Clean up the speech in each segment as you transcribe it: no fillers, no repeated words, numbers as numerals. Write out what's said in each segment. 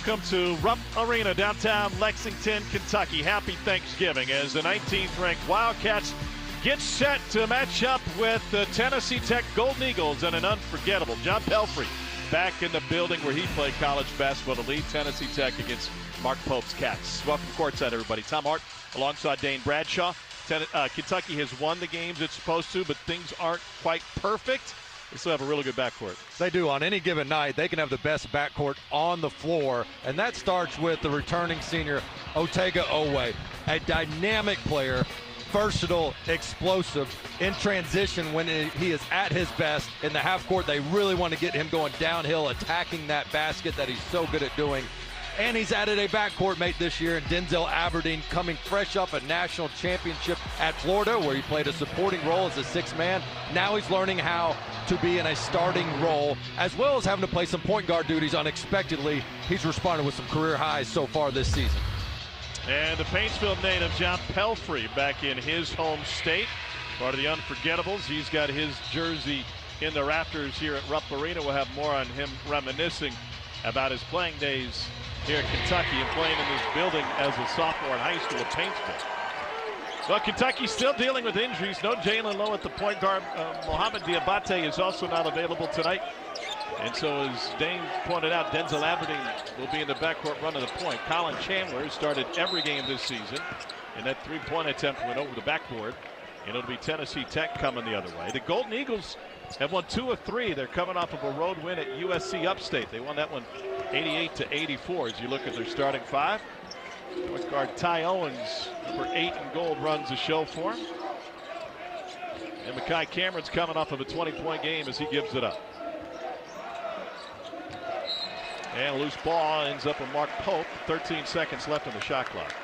Welcome to Rupp Arena, downtown Lexington, Kentucky. Happy Thanksgiving as the 19th ranked Wildcats get set to match up with the Tennessee Tech Golden Eagles in an unforgettable. John Pelfrey back in the building where he played college basketball to lead Tennessee Tech against Mark Pope's Cats. Welcome courtside, everybody. Tom Hart alongside Dane Bradshaw. Kentucky has won the games it's supposed to, but things aren't quite perfect. They still have a really good backcourt. They do. On any given night, they can have the best backcourt on the floor, and that starts with the returning senior, Oweh, a dynamic player, versatile, explosive, in transition when he is at his best. In the half court, they really want to get him going downhill, attacking that basket that he's so good at doing. And he's added a backcourt mate this year in Denzel Aberdeen, coming fresh off a national championship at Florida, where he played a supporting role as a sixth man. Now he's learning how to be in a starting role, as well as having to play some point guard duties unexpectedly. He's responded with some career highs so far this season. And the Paintsville native John Pelfrey back in his home state, part of the Unforgettables. He's got his jersey in the rafters here at Rupp Arena. We'll have more on him reminiscing about his playing days here at Kentucky and playing in this building as a sophomore in high school at Paintsville. Well, Kentucky's still dealing with injuries. No Jalen Lowe at the point guard. Mohamed Dioubate is also not available tonight. And so, as Dane pointed out, Denzel Aberdeen will be in the backcourt running the point. Colin Chandler has started every game this season, and that three-point attempt went over the backboard. And it'll be Tennessee Tech coming the other way. The Golden Eagles have won 2 of 3. They're coming off of a road win at USC Upstate. They won that one 88-84. As you look at their starting five, point guard Ty Owens, number 8 in gold, runs the show for him. And Mekhi Cameron's coming off of a 20-point game as he gives it up. And a loose ball ends up with Mark Pope. 13 seconds left on the shot clock.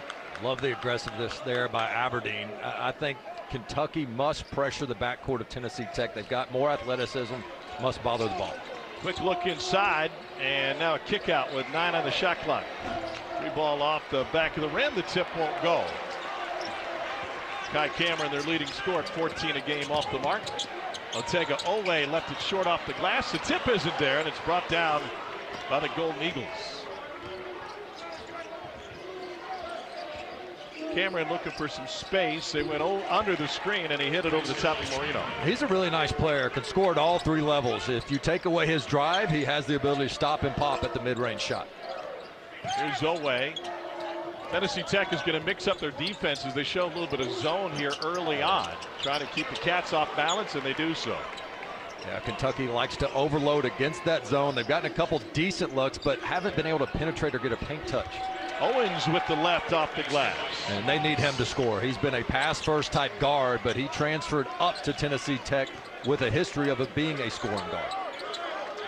Love the aggressiveness there by Aberdeen. I think Kentucky must pressure the backcourt of Tennessee Tech. They've got more athleticism, must bother the ball. Quick look inside, and now a kick out with 9 on the shot clock. Free ball off the back of the rim. The tip won't go. Kai Cameron, their leading scorer, at 14 a game off the mark. Oweh left it short off the glass. The tip isn't there, and it's brought down by the Golden Eagles. Cameron looking for some space. They went under the screen, and he hit it over the top of Moreno. He's a really nice player, can score at all 3 levels. If you take away his drive, he has the ability to stop and pop at the mid-range shot. Here's Oweh. Tennessee Tech is going to mix up their defenses. They show a little bit of zone here early on, trying to keep the Cats off balance, and they do so. Yeah, Kentucky likes to overload against that zone. They've gotten a couple decent looks, but haven't been able to penetrate or get a paint touch. Owens with the left off the glass. And they need him to score. He's been a pass-first type guard, but he transferred up to Tennessee Tech with a history of it being a scoring guard.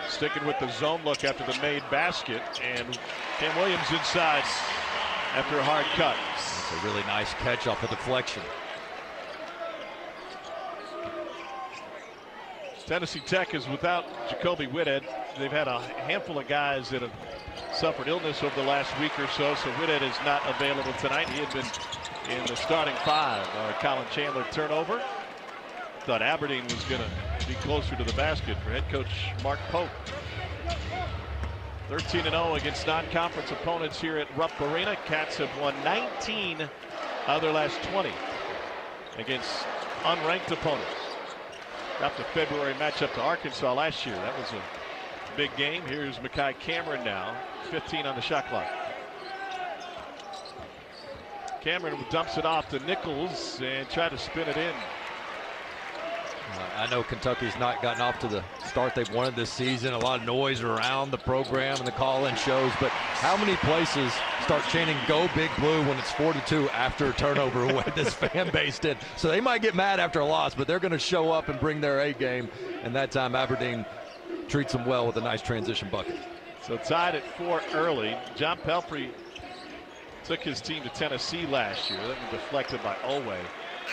Sticking with the zone look after the made basket, and Cam Williams inside after a hard cut. That's a really nice catch off the deflection. Tennessee Tech is without Jacoby Whitted. They've had a handful of guys that have suffered illness over the last week or so Whitted is not available tonight. He had been in the starting 5. Colin Chandler turnover. Thought Aberdeen was going to be closer to the basket for head coach Mark Pope. 13-0 against non-conference opponents here at Rupp Arena. Cats have won 19 out of their last 20 against unranked opponents. Got the February matchup to Arkansas last year. That was a big game. Here's Mekhi Cameron now, 15 on the shot clock. Cameron dumps it off to Nichols and tried to spin it in. I know Kentucky's not gotten off to the start they've wanted this season. A lot of noise around the program and the call-in shows, but how many places start chanting "Go Big Blue" when it's 4-2 after a turnover with this fan base did? So they might get mad after a loss, but they're going to show up and bring their A game. And that time Aberdeen treats them well with a nice transition bucket. So tied at 4 early. John Pelfrey took his team to Tennessee last year. That was deflected by Oweh.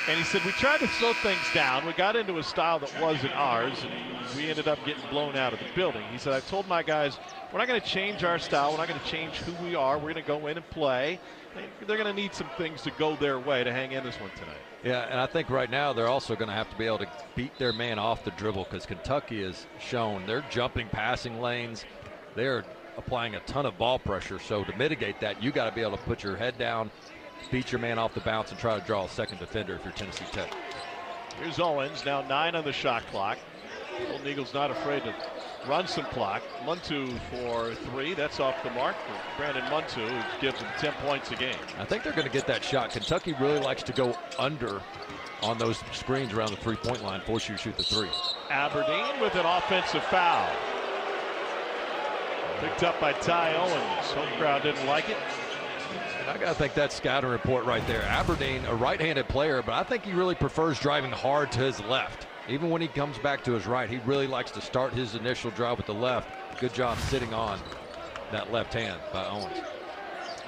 And he said, we tried to slow things down. We got into a style that wasn't ours, and we ended up getting blown out of the building. He said, I told my guys, we're not going to change our style. We're not going to change who we are. We're going to go in and play. They're going to need some things to go their way to hang in this one tonight. Yeah, and I think right now they're also going to have to be able to beat their man off the dribble, because Kentucky has shown they're jumping passing lanes. They're applying a ton of ball pressure. So to mitigate that, you got to be able to put your head down, beat your man off the bounce, and try to draw a second defender if you're Tennessee Tech. Here's Owens, now 9 on the shot clock. Golden Eagles not afraid to run some clock. Muntu for 3. That's off the mark for Brandon Muntu, who gives them 10 points a game. I think they're going to get that shot. Kentucky really likes to go under on those screens around the three-point line, force you to shoot the 3. Aberdeen with an offensive foul. Picked up by Ty Owens. Home crowd didn't like it. And I got to think that scouting report right there. Aberdeen, a right-handed player, but I think he really prefers driving hard to his left. Even when he comes back to his right, he really likes to start his initial drive with the left. Good job sitting on that left hand by Owens.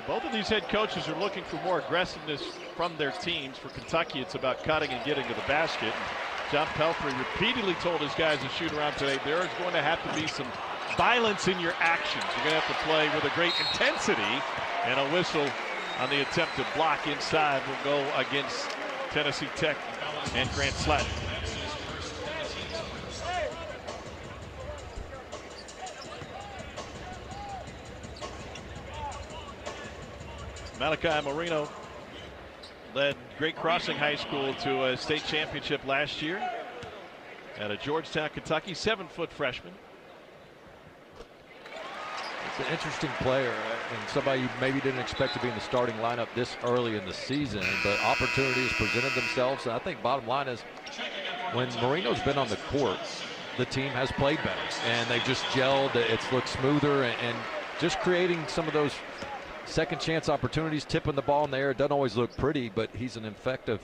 Both of these head coaches are looking for more aggressiveness from their teams. For Kentucky, it's about cutting and getting to the basket. And John Pelfrey repeatedly told his guys to shoot around today. There is going to have to be some violence in your actions. You're going to have to play with a great intensity, and a whistle on the attempted block inside will go against Tennessee Tech and Grant Slatton. Malachi Moreno led Great Crossing High School to a state championship last year at a Georgetown, Kentucky, 7-foot freshman. It's an interesting player and somebody you maybe didn't expect to be in the starting lineup this early in the season, but opportunities presented themselves. And I think bottom line is when Moreno's been on the court, the team has played better and they've just gelled. It's looked smoother and just creating some of those second chance opportunities, tipping the ball in the air. It doesn't always look pretty, but he's an effective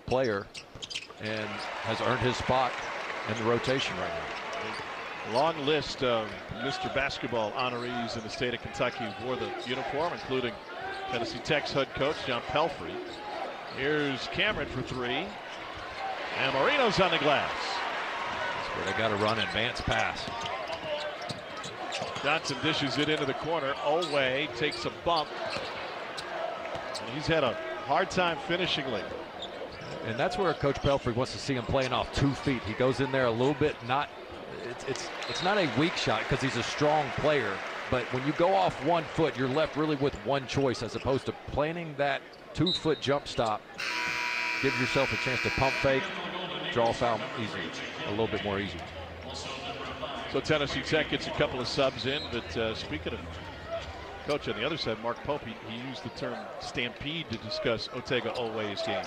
player and has earned his spot in the rotation right now. Long list of Mr. Basketball honorees in the state of Kentucky who wore the uniform, including Tennessee Tech's head coach John Pelfrey. Here's Cameron for 3, and Moreno's on the glass. That's where they got to run advance pass. Johnson dishes it into the corner. Oweh takes a bump. And he's had a hard time finishing lately. And that's where Coach Pelfrey wants to see him playing off 2 feet. He goes in there a little bit, it's not a weak shot because he's a strong player. But when you go off 1 foot, you're left really with one choice as opposed to planning that 2-foot jump stop. Give yourself a chance to pump fake, draw a foul easy, a little bit more easy. So Tennessee Tech gets a couple of subs in, but speaking of coach on the other side, Mark Pope, he used the term stampede to discuss Oweh's game.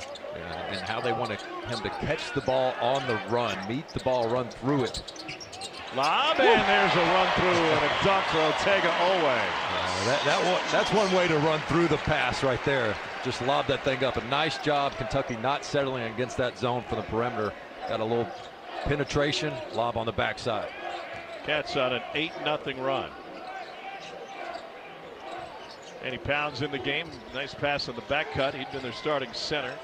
And how they want him to catch the ball on the run, meet the ball, run through it. Lob, and there's a run through and a dunk for Oweh. That's one way to run through the pass right there. Just lob that thing up. A nice job, Kentucky not settling against that zone from the perimeter. Got a little penetration, lob on the backside. Cats on an 8-0 run. And he pounds in the game. Nice pass on the back cut. He'd been their starting center.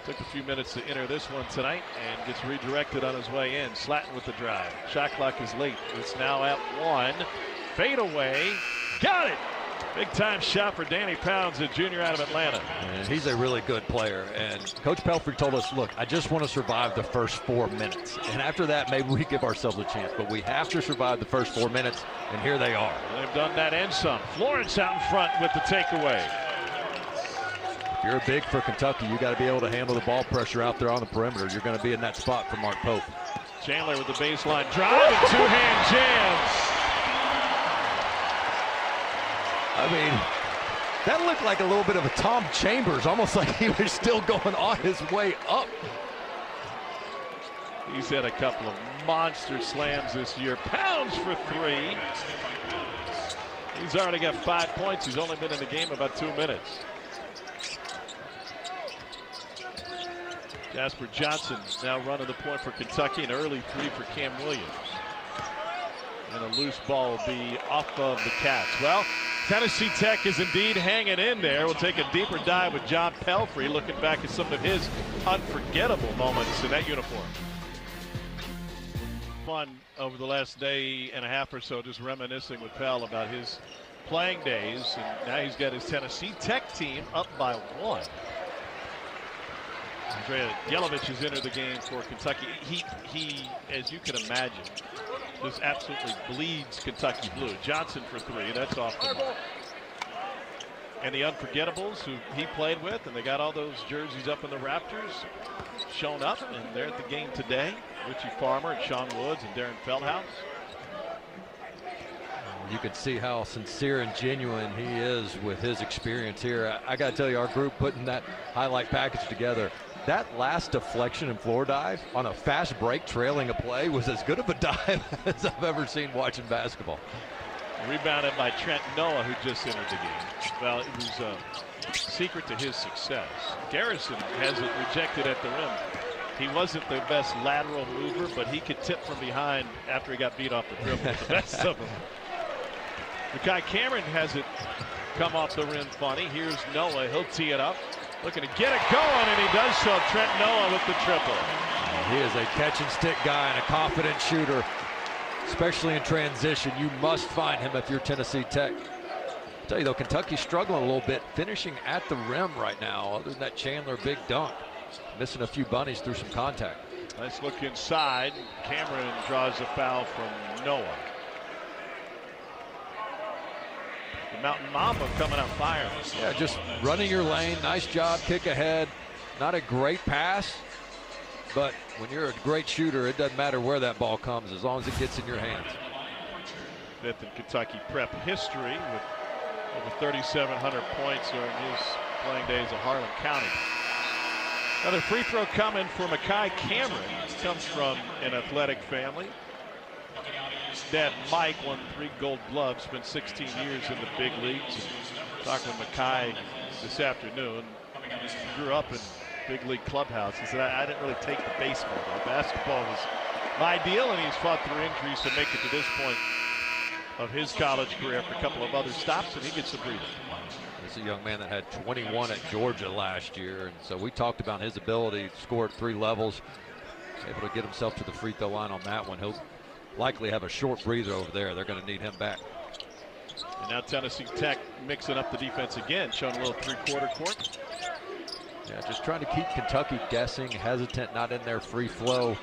Took a few minutes to enter this one tonight and gets redirected on his way in. Slatton with the drive. Shot clock is late. It's now at 1. Fade away. Got it. Big time shot for Danny Pounds, a junior out of Atlanta. And he's a really good player. And Coach Pelfrey told us, look, I just want to survive the first 4 minutes. And after that, maybe we give ourselves a chance. But we have to survive the first 4 minutes. And here they are. They've done that and some. Florence out in front with the takeaway. If you're big for Kentucky, you got to be able to handle the ball pressure out there on the perimeter. You're going to be in that spot for Mark Pope. Chandler with the baseline drive and two-hand jams. I mean, that looked like a little bit of a Tom Chambers, almost like he was still going on his way up. He's had a couple of monster slams this year. Pounds for 3. He's already got 5 points. He's only been in the game about 2 minutes. Jasper Johnson now running the point for Kentucky. An early 3 for Cam Williams. And a loose ball will be off of the Cats. Well, Tennessee Tech is indeed hanging in there. We'll take a deeper dive with John Pelfrey, looking back at some of his unforgettable moments in that uniform. Fun over the last day and a half or so, just reminiscing with Pell about his playing days. And now he's got his Tennessee Tech team up by 1. Jelavic has entered the game for Kentucky. He, as you can imagine, just absolutely bleeds Kentucky blue. Johnson for three. That's off the mark. And the Unforgettables who he played with, and they got all those jerseys up in the Raptors, shown up, and they're at the game today. Richie Farmer and Sean Woods and Darren Feldhouse. You can see how sincere and genuine he is with his experience here. I got to tell you, our group putting that highlight package together, that last deflection and floor dive on a fast break trailing a play was as good of a dive as I've ever seen watching basketball. Rebounded by Trent Noah, who just entered the game. Well, it was a secret to his success. Garrison has it rejected at the rim. He wasn't the best lateral mover, but he could tip from behind after he got beat off the dribble with the best of them. Makai Cameron has it come off the rim funny. Here's Noah. He'll tee it up. Looking to get it going, and he does so. Trent Noah with the triple. He is a catch and stick guy and a confident shooter, especially in transition. You must find him if you're Tennessee Tech. I'll tell you though, Kentucky's struggling a little bit finishing at the rim right now, other than that Chandler big dunk. Missing a few bunnies through some contact. Nice look inside. Cameron draws a foul from Noah. The Mountain Mamba coming out firing. Yeah, just running your lane. Nice job, kick ahead. Not a great pass, but when you're a great shooter, it doesn't matter where that ball comes as long as it gets in your hands. Fifth in Kentucky prep history with over 3,700 points during his playing days at Harlan County. Another free throw coming for Makai Cameron. He comes from an athletic family. Dad Mike won 3 Gold Gloves, spent 16 years in the big leagues. Talking with Makai this afternoon. Grew up in big league clubhouse. He said, I didn't really take the baseball, though. Basketball was my deal, and he's fought through injuries to make it to this point of his college career after a couple of other stops, and he gets a breather. This is a young man that had 21 at Georgia last year, and so we talked about his ability to score at 3 levels. Able to get himself to the free throw line on that one. He'll likely have a short breather over there. They're going to need him back. And now Tennessee Tech mixing up the defense again, showing a little three-quarter court. Yeah, just trying to keep Kentucky guessing, hesitant, not in their free flow.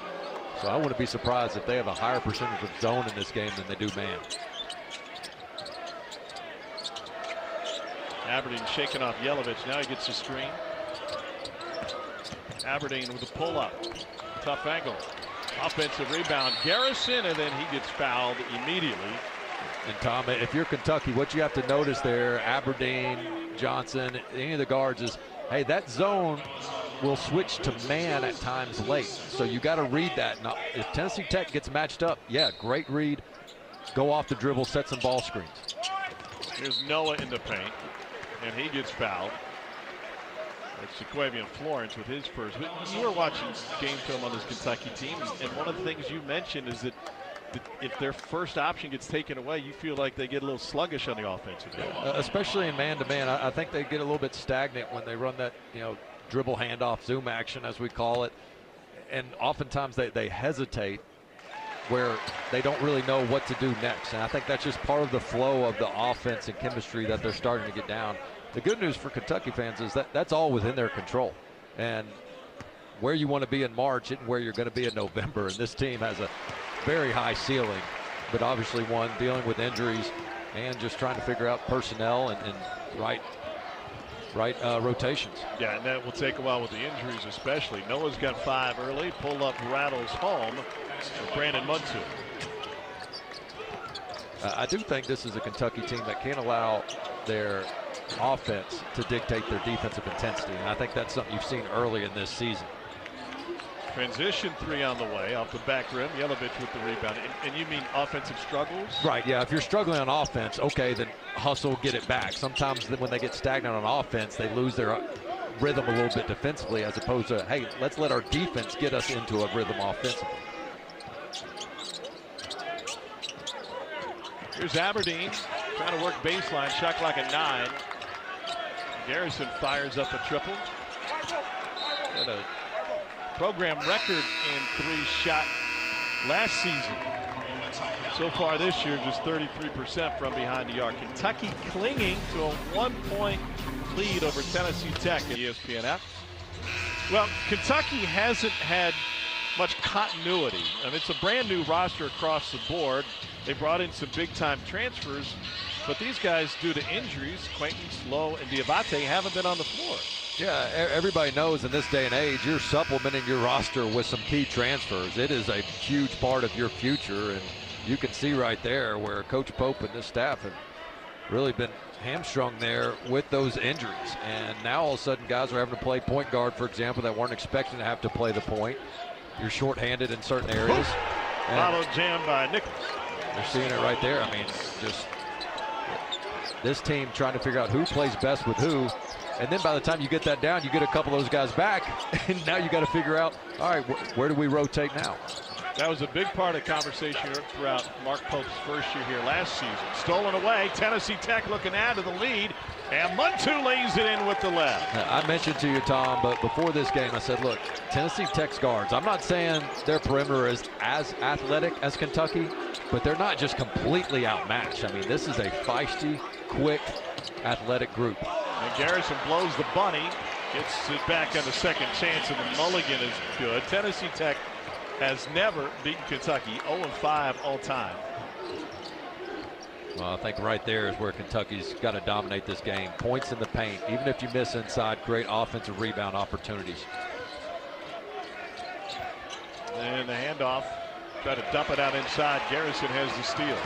So I wouldn't be surprised if they have a higher percentage of zone in this game than they do man. Aberdeen shaking off Jelavic. Now he gets the screen. Aberdeen with a pull-up. Tough angle. Offensive rebound. Garrison, and then he gets fouled immediately. And Tom, if you're Kentucky, what you have to notice there, Aberdeen, Johnson, any of the guards is, hey, that zone will switch to man at times late. So you got to read that. Now, if Tennessee Tech gets matched up, yeah, great read. Go off the dribble, set some ball screens. Here's Noah in the paint, and he gets fouled. It's Sequavian Florence with his first. But you were watching game film on this Kentucky team, and one of the things you mentioned is that if their first option gets taken away, you feel like they get a little sluggish on the offensive end. Especially in man-to-man. I think they get a little bit stagnant when they run that, dribble handoff zoom action, as we call it. And oftentimes they hesitate where they don't really know what to do next. And I think that's just part of the flow of the offense and chemistry that they're starting to get down. The good news for Kentucky fans is that that's all within their control. And where you want to be in March and where you're going to be in November. And this team has a very high ceiling, but obviously one dealing with injuries and just trying to figure out personnel and right rotations. Yeah, and that will take a while with the injuries especially. Noah's got 5 early. Pull up rattles home for Brandon Munson. I do think this is a Kentucky team that can't allow their offense to dictate their defensive intensity, and I think that's something you've seen early in this season. Transition 3 on the way off the back rim. Jelavic with the rebound. And you mean offensive struggles? Right, yeah. If you're struggling on offense, okay, then hustle, get it back. Sometimes when they get stagnant on offense, they lose their rhythm a little bit defensively, as opposed to, hey, let's let our defense get us into a rhythm offensively. Here's Aberdeen trying to work baseline, shot clock at 9. Garrison fires up a triple. Got a program record in 3-shot last season. So far this year, just 33% from behind the arc. Kentucky clinging to a 1-point lead over Tennessee Tech at ESPN app. Well, Kentucky hasn't had much continuity. I mean, it's a brand new roster across the board. They brought in some big-time transfers, but these guys, due to injuries, Quaintance, Lowe, and Dioubate, haven't been on the floor. Yeah, everybody knows in this day and age, you're supplementing your roster with some key transfers. It is a huge part of your future, and you can see right there where Coach Pope and this staff have really been hamstrung there with those injuries. And now all of a sudden guys are having to play point guard, for example, that weren't expecting to have to play the point. You're shorthanded in certain areas. Followed jam by Nichols. They're seeing it right there. I mean, just this team trying to figure out who plays best with who. And then by the time you get that down, you get a couple of those guys back. And now you got to figure out, all right, where do we rotate now? That was a big part of the conversation throughout Mark Pope's first year here last season. Stolen away. Tennessee Tech looking to add to the lead. And Muntu lays it in with the left. I mentioned to you, Tom, but before this game, I said, look, Tennessee Tech's guards, I'm not saying their perimeter is as athletic as Kentucky, but they're not just completely outmatched. I mean, this is a feisty, quick, athletic group. And Garrison blows the bunny, gets it back on the second chance, and the mulligan is good. Tennessee Tech has never beaten Kentucky, 0-5 all time. Well, I think right there is where Kentucky's got to dominate this game. Points in the paint. Even if you miss inside, great offensive rebound opportunities. And the handoff. Try to dump it out inside. Garrison has the steal.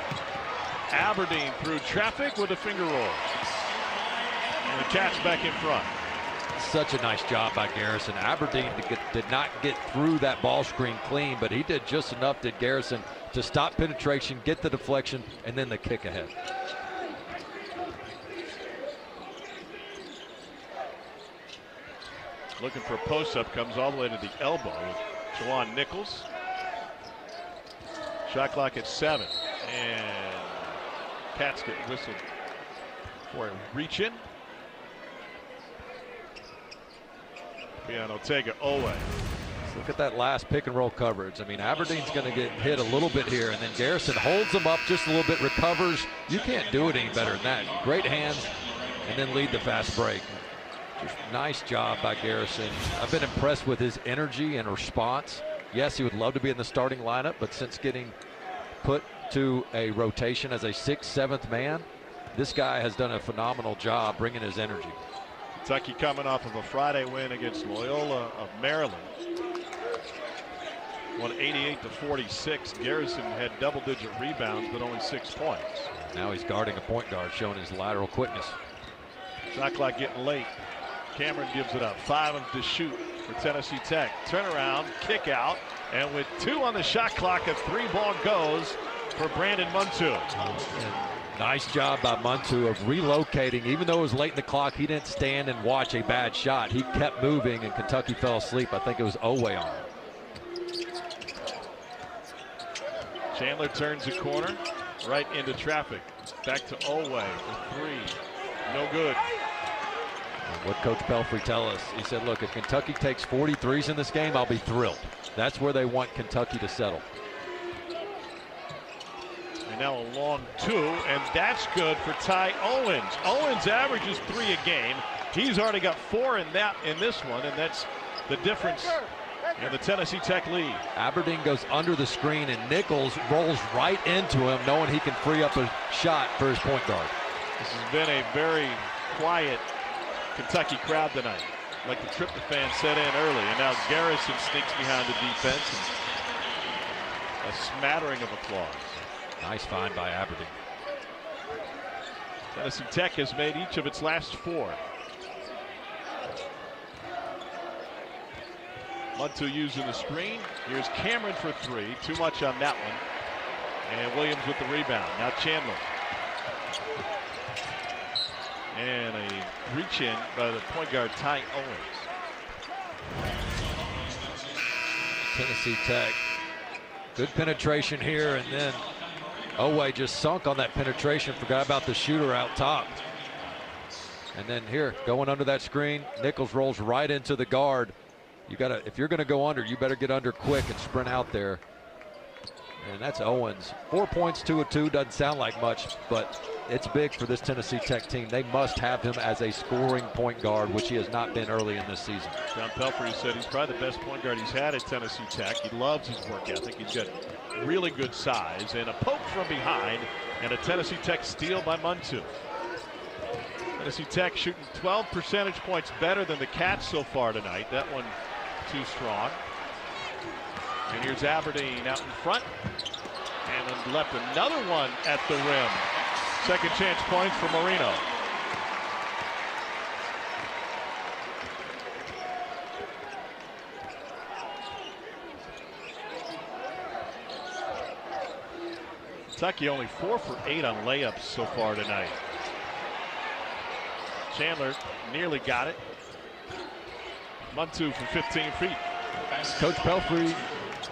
Aberdeen through traffic with a finger roll. And the catch back in front. Such a nice job by Garrison. Aberdeen did not get through that ball screen clean, but he did just enough, did Garrison, to stop penetration, get the deflection, and then the kick ahead. Looking for a post-up, comes all the way to the elbow with Jawan Nichols. Shot clock at 7, and Cats get whistled for a reach-in. Ortega, Oweh. Look at that last pick and roll coverage. I mean, Aberdeen's going to get hit a little bit here, and then Garrison holds them up just a little bit, recovers. You can't do it any better than that. Great hands, and then lead the fast break. Just nice job by Garrison. I've been impressed with his energy and response. Yes, he would love to be in the starting lineup, but since getting put to a rotation as a 6th, 7th man, this guy has done a phenomenal job bringing his energy. Kentucky coming off of a Friday win against Loyola of Maryland. Won 88-46. Garrison had double-digit rebounds, but only 6 points. Now he's guarding a point guard, showing his lateral quickness. Shot clock getting late. Cameron gives it up. 5 of them to shoot for Tennessee Tech. Turnaround, kick out, and with 2 on the shot clock, a 3-ball goes for Brandon Muntu. Nice job by Muntu of relocating. Even though it was late in the clock, he didn't stand and watch a bad shot. He kept moving, and Kentucky fell asleep. I think it was Oweh on him. Chandler turns the corner, right into traffic. Back to Oweh for 3. No good. And what Coach Pelfrey tell us, he said, look, if Kentucky takes 43s in this game, I'll be thrilled. That's where they want Kentucky to settle. Now a long 2, and that's good for Ty Owens. Owens averages 3 a game. He's already got 4 in this one, and that's the difference in the Tennessee Tech lead. Aberdeen goes under the screen, and Nichols rolls right into him, knowing he can free up a shot for his point guard. This has been a very quiet Kentucky crowd tonight, like the tryptophan set in early, and now Garrison sneaks behind the defense, and a smattering of applause. Nice find by Aberdeen. Tennessee Tech has made each of its last 4. Muntu using the screen. Here's Cameron for 3. Too much on that one. And Williams with the rebound. Now Chandler. And a reach in by the point guard Ty Owens. Tennessee Tech. Good penetration here, and then Oweh just sunk on that penetration, forgot about the shooter out top. And then here, going under that screen, Nichols rolls right into the guard. You gotta, if you're gonna go under, you better get under quick and sprint out there. And that's Owens. 4 points, 2 of 2, doesn't sound like much, but it's big for this Tennessee Tech team. They must have him as a scoring point guard, which he has not been early in this season. John Pelfrey said he's probably the best point guard he's had at Tennessee Tech. He loves his work ethic. He's got really good size and a poke from behind, and a Tennessee Tech steal by Muntu. Tennessee Tech shooting 12 percentage points better than the Cats so far tonight. That one too strong. And here's Aberdeen out in front. And then left another one at the rim. Second chance points for Moreno. Kentucky only 4 for 8 on layups so far tonight. Chandler nearly got it. Muntu from 15 feet. Coach Pelfrey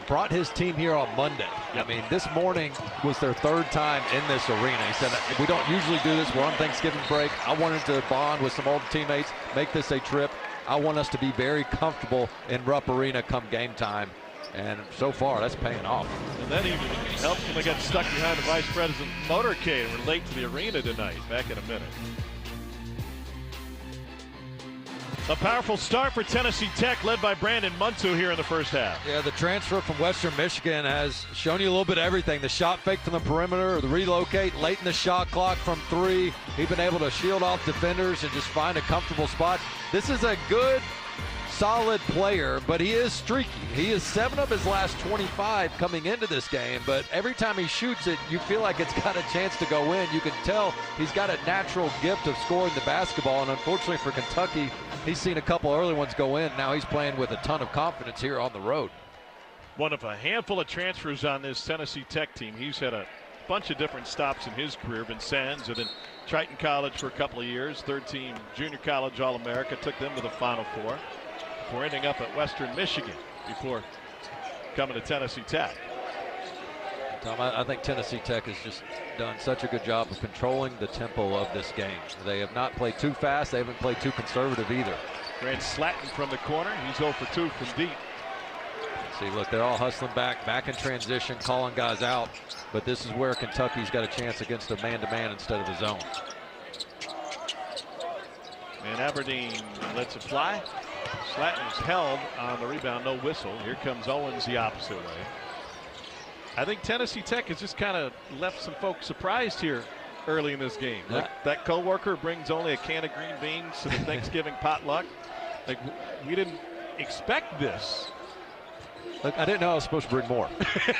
brought his team here on Monday. I mean, this morning was their third time in this arena. He said, we don't usually do this. We're on Thanksgiving break. I wanted to bond with some old teammates, make this a trip. I want us to be very comfortable in Rupp Arena come game time. And so far, that's paying off. And that even helps when they got stuck behind the vice president's motorcade and were late to the arena tonight. Back in a minute. A powerful start for Tennessee Tech, led by Brandon Muntu here in the first half. Yeah, the transfer from Western Michigan has shown you a little bit of everything. The shot fake from the perimeter, the relocate late in the shot clock from 3. He's been able to shield off defenders and just find a comfortable spot. This is a good, solid player, but he is streaky. He is 7 of his last 25 coming into this game, but every time he shoots it, you feel like it's got a chance to go in. You can tell he's got a natural gift of scoring the basketball, and unfortunately for Kentucky, he's seen a couple early ones go in. Now he's playing with a ton of confidence here on the road. One of a handful of transfers on this Tennessee Tech team. He's had a bunch of different stops in his career. Vincennes and then Triton College for a couple of years. Third team junior college All-America. Took them to the Final Four. Before ending up at Western Michigan before coming to Tennessee Tech. Tom, I think Tennessee Tech has just done such a good job of controlling the tempo of this game. They have not played too fast. They haven't played too conservative either. Grant Slatton from the corner. He's 0 for 2 from deep. See, look, they're all hustling back in transition, calling guys out. But this is where Kentucky's got a chance against a man-to-man instead of a zone. And Aberdeen lets it fly. Slatton's held on the rebound, no whistle. Here comes Owens the opposite way. I think Tennessee Tech has just kind of left some folks surprised here early in this game. Yeah. Like that coworker brings only a can of green beans to the Thanksgiving potluck. Like, we didn't expect this. Look, I didn't know I was supposed to bring more.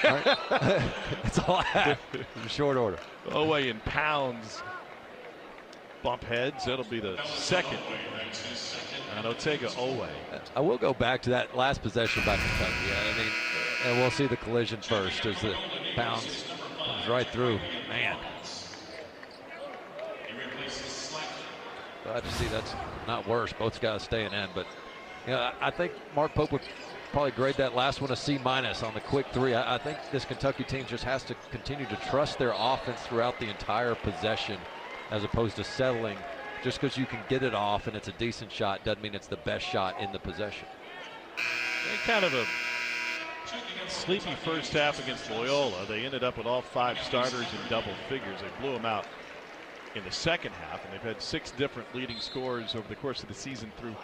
That's all I had in short order. Oweh in pounds. Bump heads. That'll be the second. And Oweh. I will go back to that last possession by Kentucky. I mean, and we'll see the collision first as the pounds comes right through. Man. Glad to see that's not worse. Both guys staying in. But, you know, I think Mark Pope would probably grade that last one a C- on the quick 3. I think this Kentucky team just has to continue to trust their offense throughout the entire possession as opposed to settling. Just because you can get it off and it's a decent shot doesn't mean it's the best shot in the possession. Kind of a sleepy first half against Loyola. They ended up with all 5 starters in double figures. They blew them out in the second half, and they've had 6 different leading scorers over the course of the season through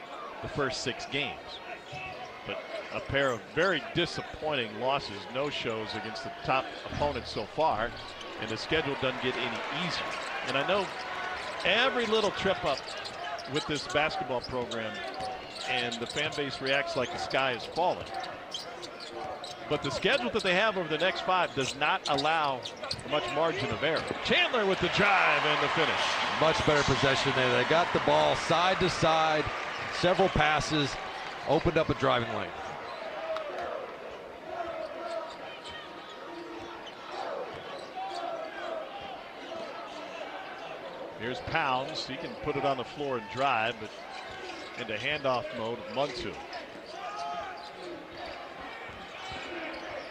the first 6 games. But a pair of very disappointing losses, no-shows against the top opponents so far, and the schedule doesn't get any easier. And I know every little trip up with this basketball program and the fan base reacts like the sky is falling. But the schedule that they have over the next 5 does not allow much margin of error. Chandler with the drive and the finish. Much better possession there. They got the ball side to side, several passes, opened up a driving lane. Here's Pounds. He can put it on the floor and drive, but into handoff mode of Muntu.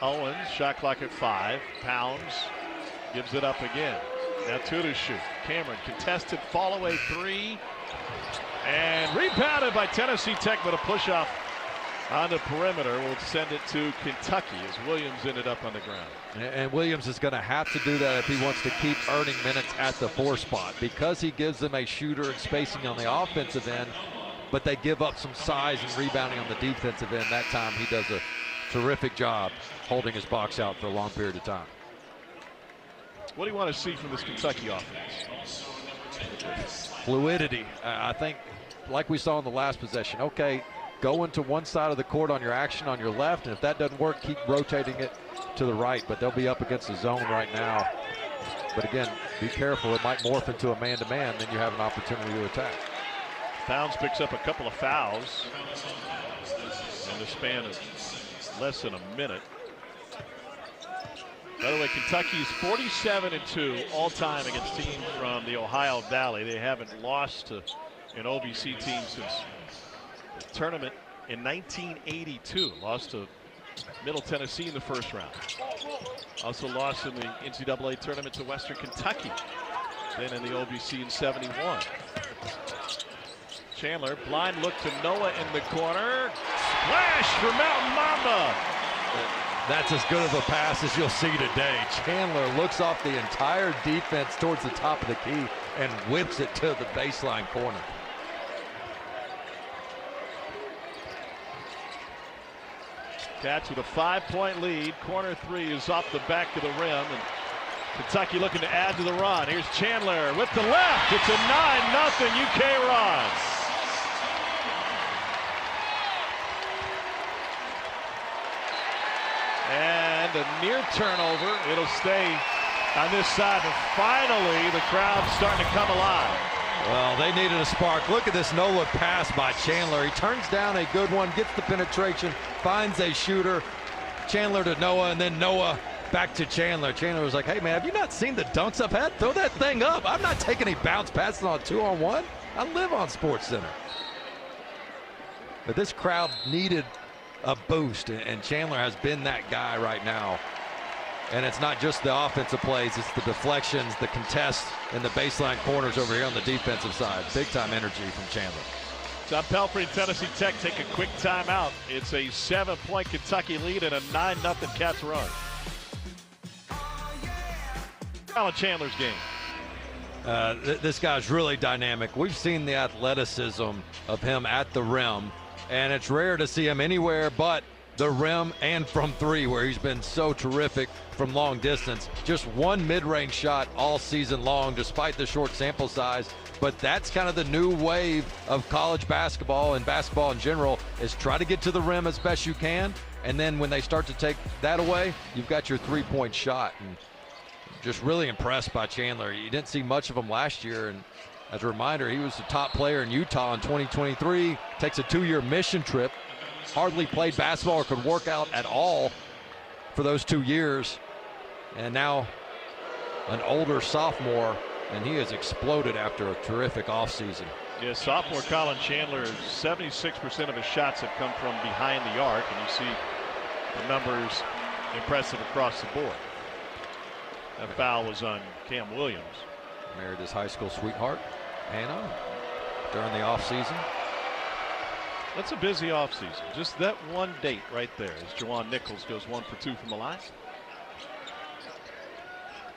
Owens, shot clock at 5. Pounds gives it up again. Now 2 to shoot. Cameron, contested fall away 3. And rebounded by Tennessee Tech, but a push off On the perimeter, will send it to Kentucky as Williams ended up on the ground. And Williams is going to have to do that if he wants to keep earning minutes at the 4 spot, because he gives them a shooter and spacing on the offensive end, but they give up some size and rebounding on the defensive end. That time he does a terrific job holding his box out for a long period of time. What do you want to see from this Kentucky offense? Fluidity. I think, like we saw in the last possession, okay, go into one side of the court on your action on your left, and if that doesn't work, keep rotating it to the right. But they'll be up against the zone right now. But again, be careful. It might morph into a man-to-man, then you have an opportunity to attack. Towns picks up a couple of fouls in the span of less than a minute. By the way, Kentucky's 47-2 all-time against teams from the Ohio Valley. They haven't lost to an OVC team since the tournament in 1982. Lost to Middle Tennessee in the first round. Also lost in the NCAA tournament to Western Kentucky. Then in the OVC in 71. Chandler, blind look to Noah in the corner. Splash for Mountain Mamba. That's as good of a pass as you'll see today. Chandler looks off the entire defense towards the top of the key and whips it to the baseline corner. Cats with a 5-point lead. Corner 3 is off the back of the rim, and Kentucky looking to add to the run. Here's Chandler with the left. It's a 9-0 UK run. And a near turnover. It'll stay on this side, but finally the crowd's starting to come alive. Well, they needed a spark. Look at this no-look pass by Chandler. He turns down a good one, gets the penetration, finds a shooter. Chandler to Noah, and then Noah back to Chandler. Chandler was like, hey, man, have you not seen the dunks I've had? Throw that thing up. I'm not taking any bounce passes on 2-on-1. I live on SportsCenter. But this crowd needed a boost, and Chandler has been that guy right now. And it's not just the offensive plays, it's the deflections, the contests, and the baseline corners over here on the defensive side. Big time energy from Chandler. John Pelfrey, Tennessee Tech take a quick timeout. It's a 7-point Kentucky lead and a 9-0 Cats run. Alan Chandler's game. This guy's really dynamic. We've seen the athleticism of him at the rim, and it's rare to see him anywhere but the rim and from 3, where he's been so terrific from long distance. Just one mid-range shot all season long, despite the short sample size. But that's kind of the new wave of college basketball and basketball in general, is try to get to the rim as best you can, and then when they start to take that away, you've got your 3-point shot. And just really impressed by Chandler. You didn't see much of him last year, and as a reminder, he was the top player in Utah in 2023. Takes a 2-year mission trip. Hardly played basketball or could work out at all for those 2 years. And now an older sophomore, and he has exploded after a terrific offseason. Yeah, sophomore Colin Chandler, 76% of his shots have come from behind the arc, and you see the numbers impressive across the board. That foul was on Cam Williams. Married his high school sweetheart, Hannah, during the offseason. That's a busy offseason. Just that one date right there as Juwan Nichols goes 1 for 2 from the line.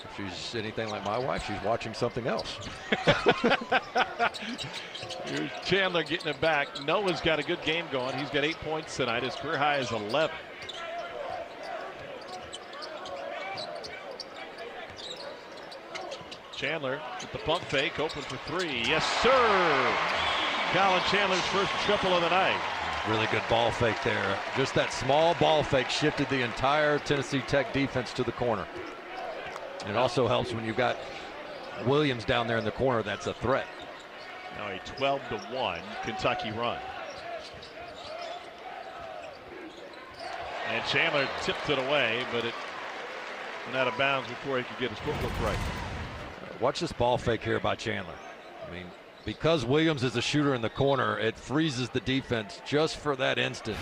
If she's anything like my wife, she's watching something else. Here's Chandler getting it back. Noah's got a good game going. He's got 8 points tonight. His career high is 11. Chandler with the pump fake, open for 3. Yes, sir. Colin Chandler's first triple of the night. Really good ball fake there. Just that small ball fake shifted the entire Tennessee Tech defense to the corner. And it also helps when you've got Williams down there in the corner. That's a threat. Now a 12-1 Kentucky run. And Chandler tipped it away, but it went out of bounds before he could get his footwork right. Watch this ball fake here by Chandler. I mean, because Williams is a shooter in the corner, it freezes the defense just for that instant.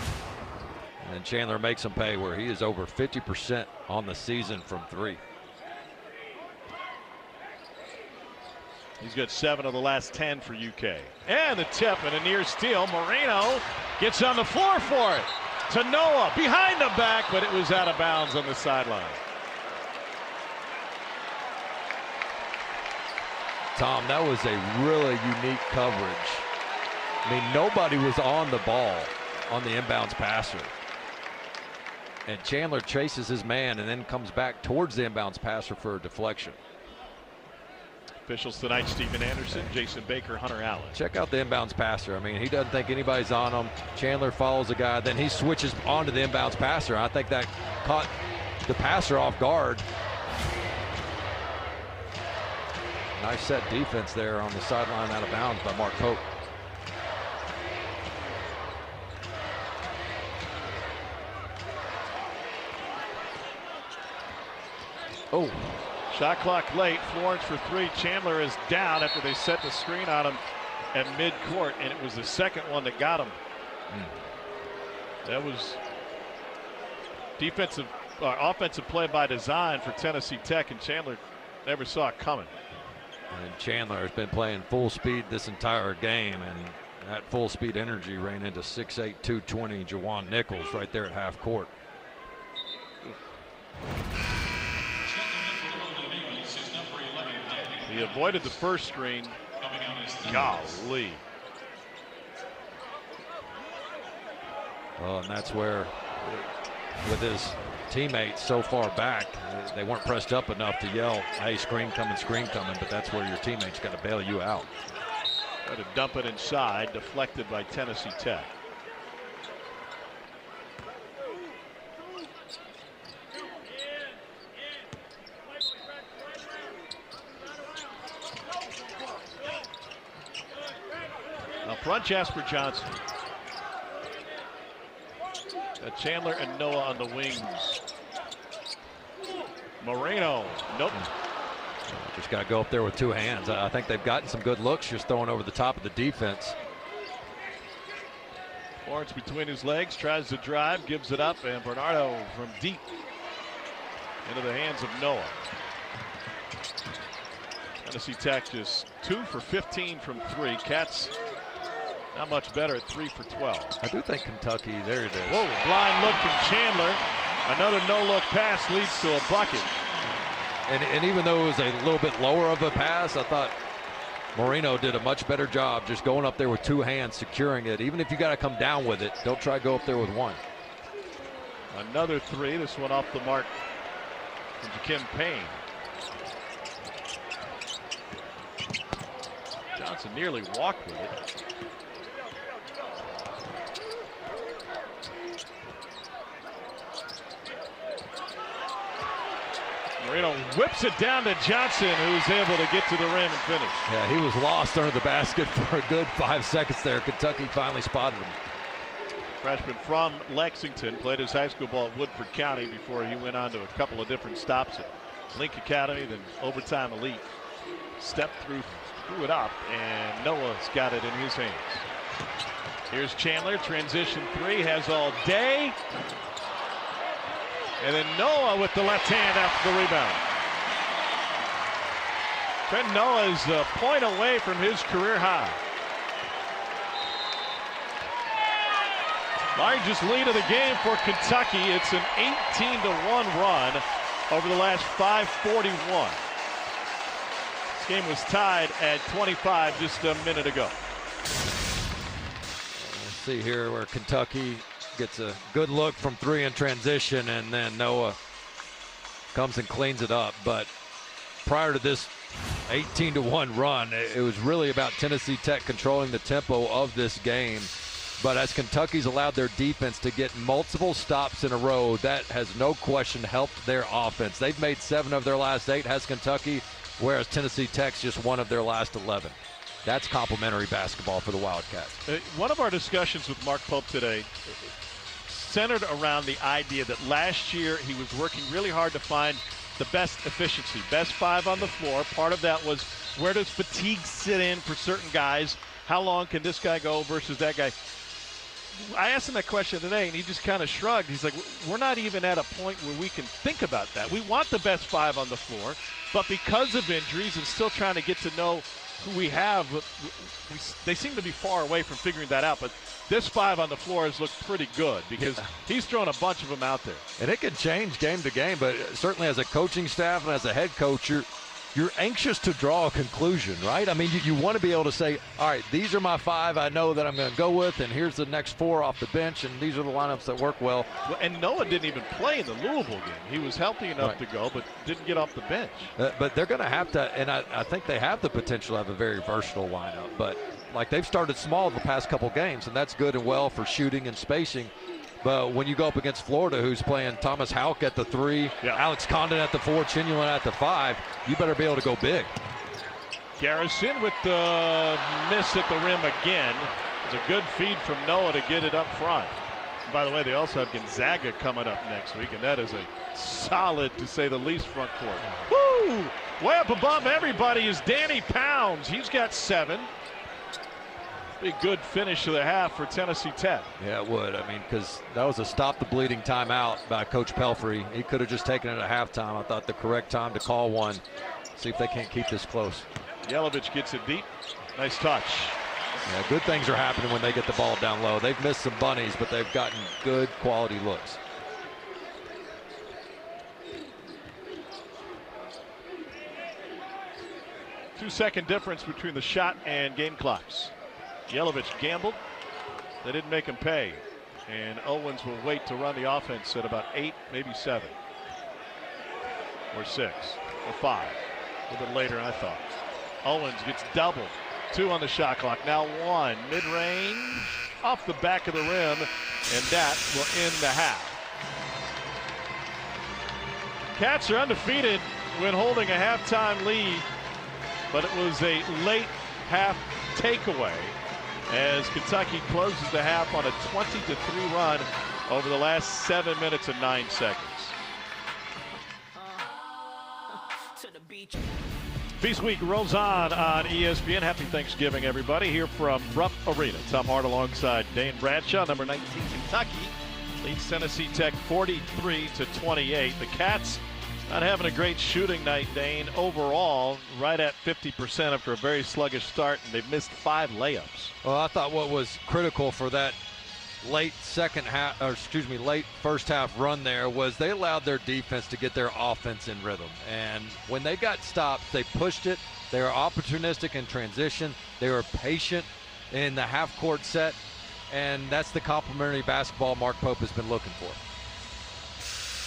And Chandler makes him pay, where he is over 50% on the season from 3. He's got 7 of the last 10 for UK. And the tip and a near steal. Moreno gets on the floor for it. to Noah, behind the back, but it was out of bounds on the sideline. Tom, that was a really unique coverage. I mean, nobody was on the ball on the inbounds passer. And Chandler chases his man and then comes back towards the inbounds passer for a deflection. Officials tonight: Steven Anderson, Jason Baker, Hunter Allen. Check out the inbounds passer. I mean, he doesn't think anybody's on him. Chandler follows the guy, then he switches onto the inbounds passer. I think that caught the passer off guard. Nice set defense there on the sideline, out of bounds by Mark Pope. Oh. Shot clock late. Florence for three. Chandler is down after they set the screen on him at midcourt, and it was the second one that got him. That was offensive play by design for Tennessee Tech, and Chandler never saw it coming. And Chandler has been playing full speed this entire game, and that full speed energy ran into 6'8", 220 Jawan Nichols right there at half court. He avoided the first screen. Golly. Oh, and that's where, with his teammates so far back, they weren't pressed up enough to yell, hey, screen coming, but that's where your teammates got to bail you out. Got to dump it inside, deflected by Tennessee Tech. Up front, Jasper Johnson. Chandler and Noah on the wings. Moreno, nope. Just got to go up there with two hands. I think they've gotten some good looks just throwing over the top of the defense. Lawrence between his legs, tries to drive, gives it up, and Bernardo from deep into the hands of Noah. Tennessee Tech just 2 for 15 from three. Cats not much better at 3 for 12. I do think Kentucky, there it is. Whoa, blind look from Chandler. Another no-look pass leads to a bucket. And even though it was a little bit lower of a pass, I thought Moreno did a much better job just going up there with two hands, securing it. Even if you got to come down with it, don't try to go up there with one. Another three, this one off the mark from Kim Payne. Johnson nearly walked with it. Moreno whips it down to Johnson, who's able to get to the rim and finish. Yeah, he was lost under the basket for a good 5 seconds there. Kentucky finally spotted him. Freshman from Lexington, played his high school ball at Woodford County before he went on to a couple of different stops at Link Academy, then Overtime Elite. Stepped through it up, and Noah's got it in his hands. Here's Chandler, transition three, has all day. And then Noah with the left hand after the rebound. Trent Noah is a point away from his career high. Largest lead of the game for Kentucky. It's an 18-1 run over the last 5:41. This game was tied at 25 just a minute ago. Let's see here where Kentucky gets a good look from three in transition, and then Noah comes and cleans it up. But prior to this 18-1 run, it was really about Tennessee Tech controlling the tempo of this game. But as Kentucky's allowed their defense to get multiple stops in a row, that has no question helped their offense. They've made 7 of their last 8, has Kentucky, whereas Tennessee Tech's just 1 of their last 11. That's complimentary basketball for the Wildcats. One of our discussions with Mark Pope today centered around the idea that last year he was working really hard to find the best efficiency, best 5 on the floor. Part of that was, where does fatigue sit in for certain guys? How long can this guy go versus that guy? I asked him that question today, and he just kind of shrugged. He's like, we're not even at a point where we can think about that. We want the best 5 on the floor, but because of injuries and still trying to get to know who we have, they seem to be far away from figuring that out. But this 5 on the floor has looked pretty good because he's thrown a bunch of them out there. And it can change game to game, but certainly as a coaching staff and as a head coach, you're anxious to draw a conclusion, right? I mean, you want to be able to say, all right, these are my 5 I know that I'm going to go with, and here's the next 4 off the bench, and these are the lineups that work well. And Noah didn't even play in the Louisville game. He was healthy enough to go, but didn't get off the bench. But they're going to have to, and I think they have the potential to have a very versatile lineup. But, like, they've started small the past couple games, and that's good and well for shooting and spacing. But when you go up against Florida, who's playing Thomas Houck at the 3, Alex Condon at the 4, Chinulin at the 5, you better be able to go big. Garrison with the miss at the rim again. It's a good feed from Noah to get it up front. And by the way, they also have Gonzaga coming up next week, and that is a solid, to say the least, front court. Woo! Way up above everybody is Danny Pounds. He's got 7. Big good finish to the half for Tennessee Tech. Yeah, it would. I mean, because that was a stop the bleeding timeout by Coach Pelfrey. He could have just taken it at halftime. I thought the correct time to call one. See if they can't keep this close. Jelavic gets it deep. Nice touch. Yeah, good things are happening when they get the ball down low. They've missed some bunnies, but they've gotten good quality looks. Two-second difference between the shot and game clocks. Jelavic gambled. They didn't make him pay. And Owens will wait to run the offense at about 8, maybe 7. Or 6. Or 5. A little bit later, I thought. Owens gets doubled. 2 on the shot clock. Now 1. Mid-range. Off the back of the rim. And that will end the half. Cats are undefeated when holding a halftime lead. But it was a late half takeaway as Kentucky closes the half on a 20-3 run over the last 7 minutes and 9 seconds. Feast Week rolls on ESPN. Happy Thanksgiving, everybody. Here from Rupp Arena. Tom Hart alongside Dane Bradshaw. Number 19, Kentucky leads Tennessee Tech 43-28. The Cats not having a great shooting night, Dane. Overall, right at 50% after a very sluggish start, and they've missed 5 layups. Well, I thought what was critical for that late first half run there was they allowed their defense to get their offense in rhythm. And when they got stopped, they pushed it. They were opportunistic in transition. They were patient in the half-court set. And that's the complimentary basketball Mark Pope has been looking for.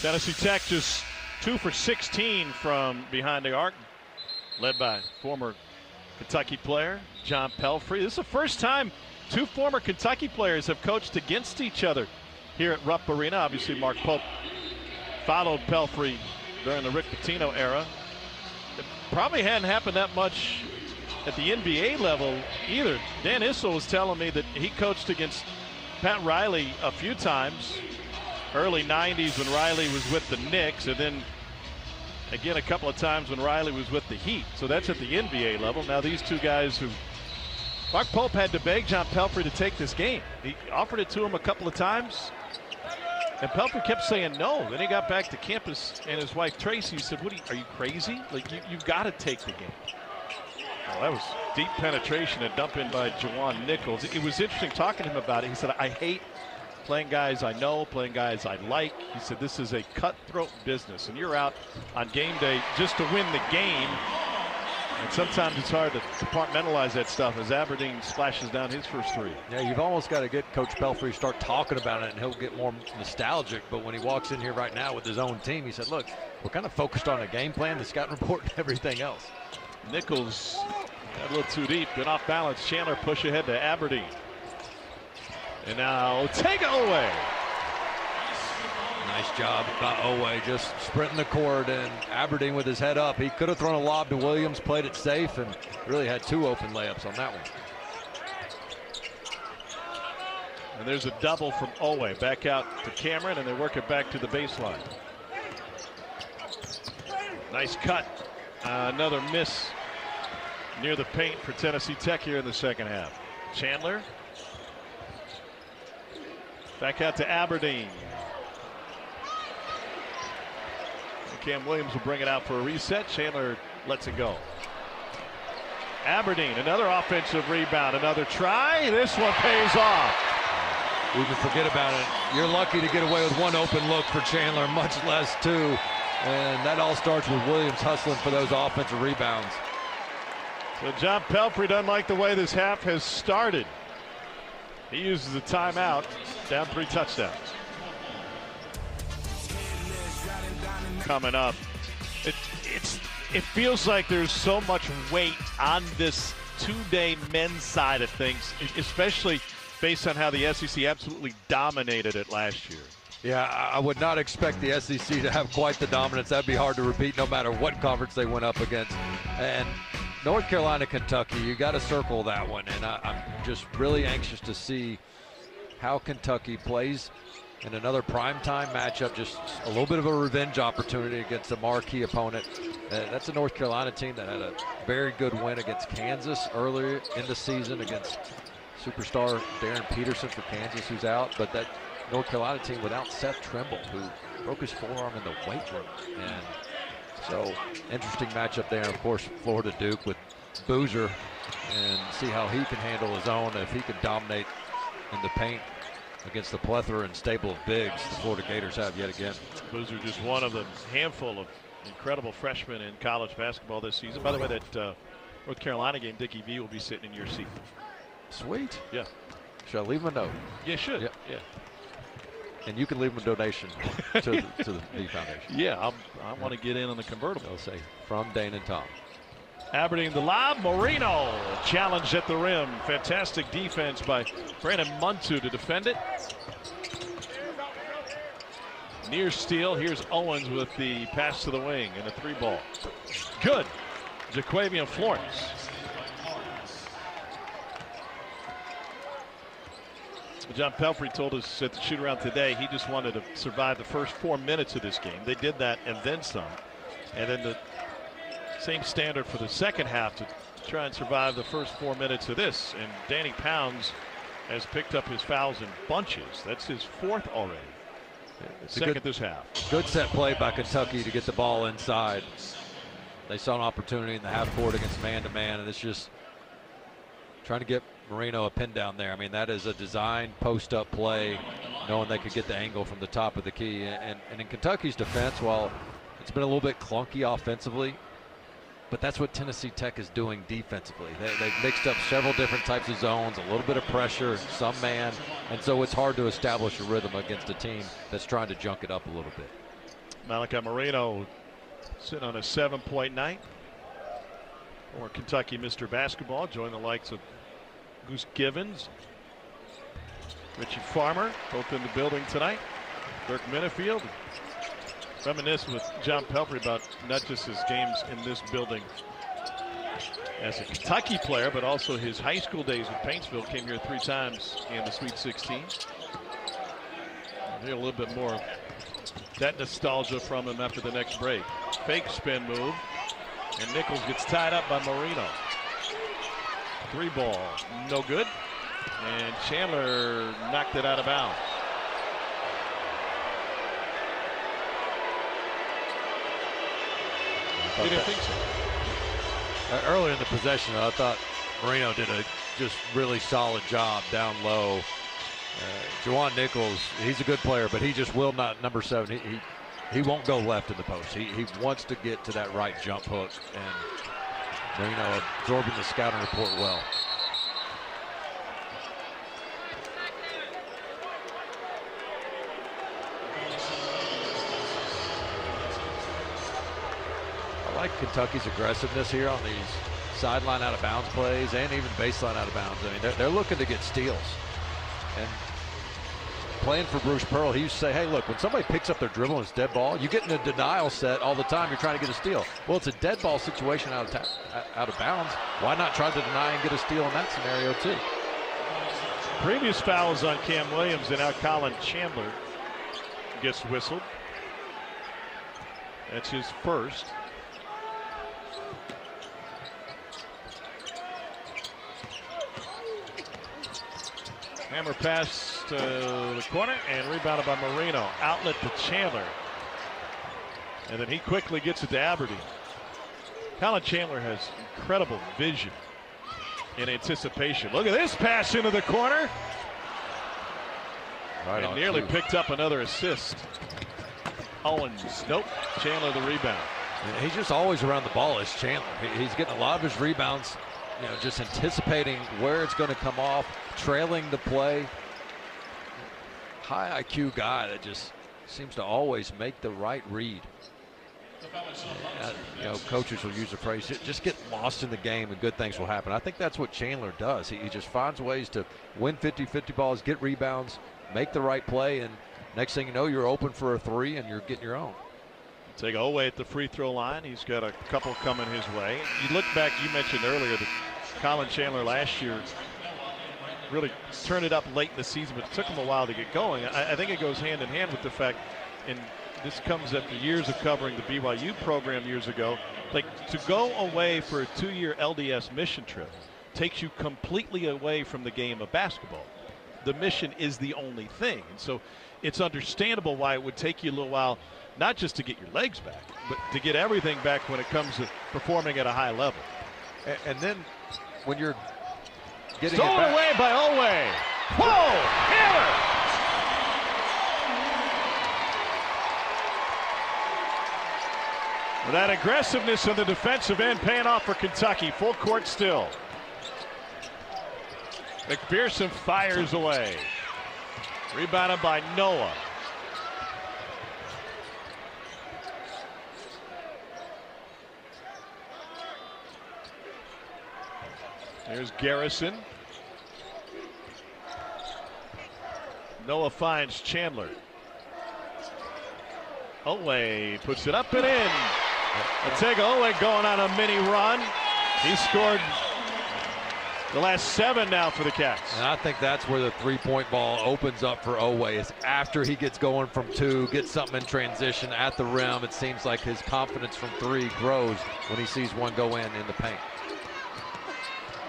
Tennessee Tech just 2 for 16 from behind the arc, led by former Kentucky player John Pelfrey. This is the first time 2 former Kentucky players have coached against each other here at Rupp Arena. Obviously, Mark Pope followed Pelfrey during the Rick Pitino era. It probably hadn't happened that much at the NBA level either. Dan Issel was telling me that he coached against Pat Riley a few times. Early 90s when Riley was with the Knicks, and then again a couple of times when Riley was with the Heat. So that's at the NBA level. Now these 2 guys who Mark Pope had to beg John Pelfrey to take this game. He offered it to him a couple of times, and Pelfrey kept saying no. Then he got back to campus, and his wife Tracy said, "What are you crazy? Like you've got to take the game." Well, that was deep penetration and dump in by Juwan Nichols. It was interesting talking to him about it. He said, "I hate playing guys I know, playing guys I like." He said this is a cutthroat business, and you're out on game day just to win the game. And sometimes it's hard to compartmentalize that stuff as Aberdeen splashes down his first 3. Yeah, you've almost got to get Coach Pelfrey to start talking about it, and he'll get more nostalgic. But when he walks in here right now with his own team, he said, look, we're kind of focused on a game plan, the scouting report, and everything else. Nichols got a little too deep, been off balance. Chandler push ahead to Aberdeen. And now Oweh. Nice job by Oweh, just sprinting the court, and Aberdeen with his head up. He could have thrown a lob to Williams, played it safe, and really had 2 open layups on that one. And there's a double from Oweh. Back out to Cameron, and they work it back to the baseline. Nice cut. Another miss near the paint for Tennessee Tech here in the second half. Chandler. Back out to Aberdeen. Cam Williams will bring it out for a reset. Chandler lets it go. Aberdeen, another offensive rebound, another try. This one pays off. We can forget about it. You're lucky to get away with one open look for Chandler, much less two. And that all starts with Williams hustling for those offensive rebounds. So John Pelfrey doesn't like the way this half has started. He uses the timeout, down 3 touchdowns. Coming up, it feels like there's so much weight on this two-day men's side of things, especially based on how the SEC absolutely dominated it last year. Yeah, I would not expect the SEC to have quite the dominance. That'd be hard to repeat no matter what conference they went up against. And North Carolina, Kentucky, you got to circle that one. And I'm just really anxious to see how Kentucky plays in another primetime matchup, just a little bit of a revenge opportunity against a marquee opponent. That's a North Carolina team that had a very good win against Kansas earlier in the season against superstar Darren Peterson for Kansas, who's out. But that North Carolina team without Seth Trimble, who broke his forearm in the weight room. And so, interesting matchup there. Of course, Florida Duke with Boozer, and see how he can handle his own, if he can dominate in the paint against the plethora and stable of bigs the Florida Gators have yet again. Boozer just one of the handful of incredible freshmen in college basketball this season. By the way, that North Carolina game, Dickie V will be sitting in your seat. Sweet. Yeah. Should I leave him a note? You should. Yeah. And you can leave him a donation to the V Foundation. Yeah, I want to get in on the convertible. I'll say from Dane and Tom. Aberdeen the lob. Moreno challenged at the rim. Fantastic defense by Brandon Muntu to defend it. Near steal. Here's Owens with the pass to the wing and a 3-ball. Good. Jaquavian Florence. John Pelfrey told us at the shoot-around today he just wanted to survive the first 4 minutes of this game. They did that and then some. And then the same standard for the second half to try and survive the first 4 minutes of this. And Danny Pounds has picked up his fouls in bunches. That's his 4th already. Second this half. Good set play by Kentucky to get the ball inside. They saw an opportunity in the half court against man-to-man, and it's just trying to get Moreno a pin down there. I mean, that is a design post-up play, knowing they could get the angle from the top of the key. And in Kentucky's defense, while it's been a little bit clunky offensively, but that's what Tennessee Tech is doing defensively. They've mixed up several different types of zones, a little bit of pressure, some man, and so it's hard to establish a rhythm against a team that's trying to junk it up a little bit. Malachi Moreno sitting on a 7-point night for Kentucky Mr. Basketball, join the likes of Goose Givens, Richie Farmer, both in the building tonight. Dirk Minifield. Reminisce with John Pelfrey about not just his games in this building as a Kentucky player, but also his high school days with Paintsville. Came here 3 times in the Sweet 16. We'll hear a little bit more of that nostalgia from him after the next break. Fake spin move, and Nichols gets tied up by Moreno. 3-ball, no good. And Chandler knocked it out of bounds. You didn't think so? Earlier in the possession, I thought Moreno did a just really solid job down low. Juwan Nichols, he's a good player, but he just will not, number 7, he won't go left in the post. He wants to get to that right jump hook, and Moreno absorbing the scouting report well. I like Kentucky's aggressiveness here on these sideline out of bounds plays and even baseline out of bounds. I mean, they're looking to get steals. And playing for Bruce Pearl, he used to say, hey, look, when somebody picks up their dribble and it's dead ball, you get in a denial set all the time. You're trying to get a steal. Well, it's a dead ball situation out of bounds. Why not try to deny and get a steal in that scenario too? Previous fouls on Cam Williams, and now Colin Chandler gets whistled. That's his first. Hammer pass to the corner and rebounded by Moreno. Outlet to Chandler. And then he quickly gets it to Aberdeen. Colin Chandler has incredible vision. in anticipation. Look at this pass into the corner. Right, and nearly picked up another assist. Owens, nope. Chandler the rebound. And he's just always around the ball as Chandler. He's getting a lot of his rebounds, just anticipating where it's going to come off, trailing the play. High IQ guy that just seems to always make the right read. Coaches will use the phrase, just get lost in the game and good things will happen. I think that's what Chandler does. He just finds ways to win 50-50 balls, get rebounds, make the right play, and next thing you know, you're open for a three and you're getting your own. Take Oweh at the free throw line. He's got a couple coming his way. You look back, you mentioned earlier that Colin Chandler last year really turned it up late in the season, but it took him a while to get going. I think it goes hand in hand with the fact, and this comes after years of covering the BYU program years ago, like to go away for a 2-year LDS mission trip takes you completely away from the game of basketball. The mission is the only thing. And so it's understandable why it would take you a little while, not just to get your legs back, but to get everything back when it comes to performing at a high level. And then when you're getting stolen away by Oweh. Whoa! Hammer! That aggressiveness on the defensive end paying off for Kentucky. Full court still. McPherson fires away. Rebounded by Noah. Here's Garrison. Noah finds Chandler. Oweh puts it up and in. Oweh going on a mini run. He scored the last 7 now for the Cats. And I think that's where the three-point ball opens up for Oweh, is after he gets going from 2, gets something in transition at the rim. It seems like his confidence from 3 grows when he sees one go in the paint.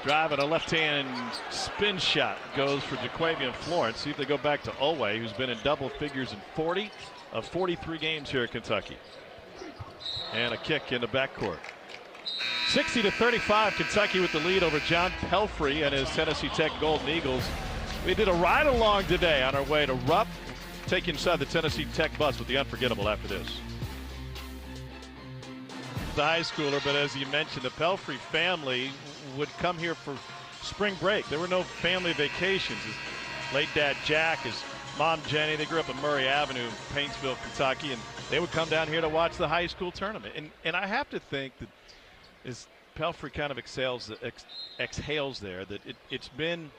Driving a left-hand spin shot goes for Jaquavian Florence. See if they go back to Oweh, who's been in double figures in 40 of 43 games here at Kentucky. And a kick in the backcourt. 60-35, Kentucky with the lead over John Pelfrey and his Tennessee Tech Golden Eagles. We did a ride-along today on our way to Rupp. Take you inside the Tennessee Tech bus with the unforgettable after this. The high schooler, but as you mentioned, the Pelfrey family would come here for spring break. There were no family vacations. His late dad Jack, his mom Jenny, they grew up on Murray Avenue in Paintsville, Kentucky, and they would come down here to watch the high school tournament. And I have to think that as Pelfrey kind of exhales there, that it's been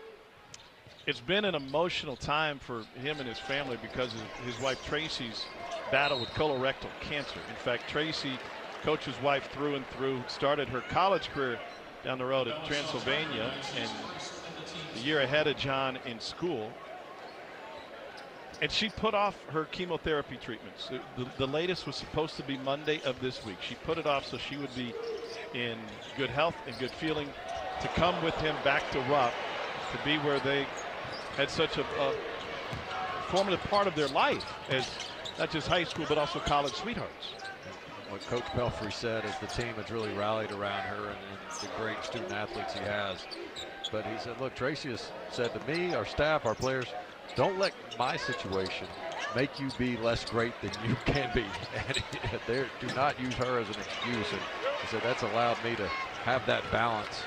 an emotional time for him and his family because of his wife Tracy's battle with colorectal cancer. In fact, Tracy, coach's wife through and through, started her college career down the road at Transylvania, and the year ahead of John in school. And she put off her chemotherapy treatments. The latest was supposed to be Monday of this week. She put it off so she would be in good health and good feeling to come with him back to Rupp, to be where they had such a formative part of their life as not just high school but also college sweethearts. What Coach Pelfrey said is the team has really rallied around her and the great student athletes he has. But he said, look, Tracy has said to me, our staff, our players, don't let my situation make you be less great than you can be. And do not use her as an excuse. And he said that's allowed me to have that balance.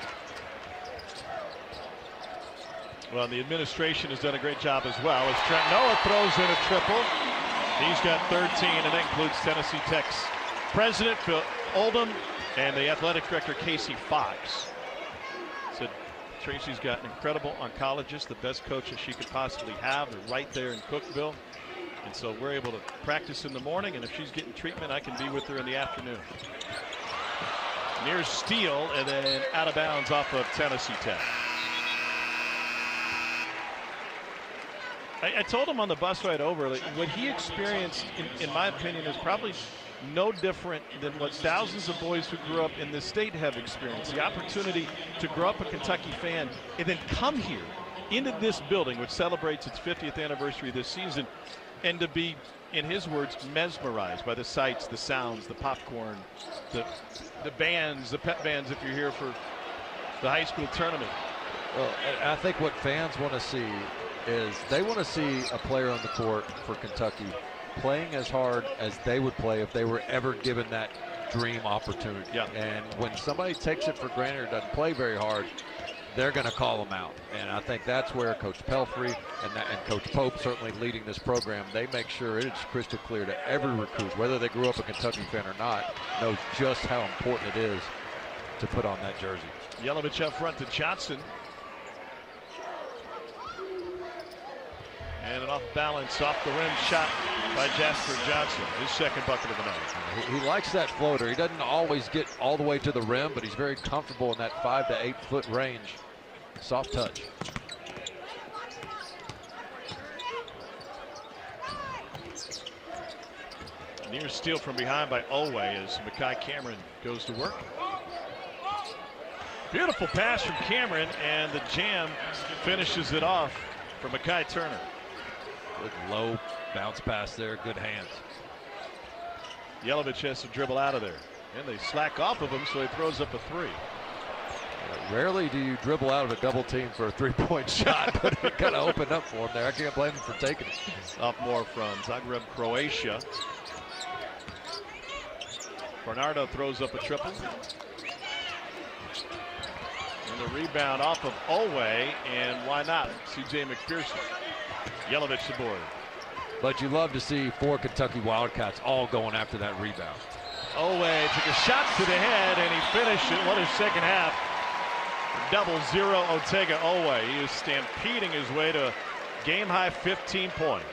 Well, the administration has done a great job as well as Trent Noah throws in a triple. He's got 13, and that includes Tennessee Tech's president Phil Oldham and the athletic director Casey Fox. Said Tracy's got an incredible oncologist, the best coach that she could possibly have. They're right there in Cookeville, and so we're able to practice in the morning, and if she's getting treatment, I can be with her in the afternoon. Near steal, and then out of bounds off of Tennessee Tech. I told him on the bus ride over, like, what he experienced, in my opinion, is probably no different than what thousands of boys who grew up in this state have experienced. The opportunity to grow up a Kentucky fan and then come here into this building, which celebrates its 50th anniversary this season, and to be, in his words, mesmerized by the sights, the sounds, the popcorn, the bands, the pep bands if you're here for the high school tournament. Well, I think what fans want to see is they want to see a player on the court for Kentucky playing as hard as they would play if they were ever given that dream opportunity. Yeah. And when somebody takes it for granted or doesn't play very hard, they're going to call them out. And I think that's where Coach Pelfrey and Coach Pope, certainly leading this program, they make sure it's crystal clear to every recruit, whether they grew up a Kentucky fan or not, knows just how important it is to put on that jersey. Jelavic up front to Johnson. And an off-balance, off-the-rim shot by Jasper Johnson, his second bucket of the night. He likes that floater. He doesn't always get all the way to the rim, but he's very comfortable in that 5 to 8 foot range. Soft touch. Near steal from behind by Oweh as Makai Cameron goes to work. Beautiful pass from Cameron, and the jam finishes it off for Makai Turner. Good low bounce pass there, good hands. Jelavic has to dribble out of there, and they slack off of him, so he throws up a three. Rarely do you dribble out of a double team for a three-point shot, but it kind of opened up for him there. I can't blame him for taking it. Sophomore from Zagreb, Croatia. Bernardo throws up a triple. And the rebound off of Oweh, and why not? C.J. McPherson. Jelavic the board. But you love to see 4 Kentucky Wildcats all going after that rebound. Oweh took a shot to the head, and he finished it. What a second half. 0-0 Otega Oweh. He is stampeding his way to game-high 15 points.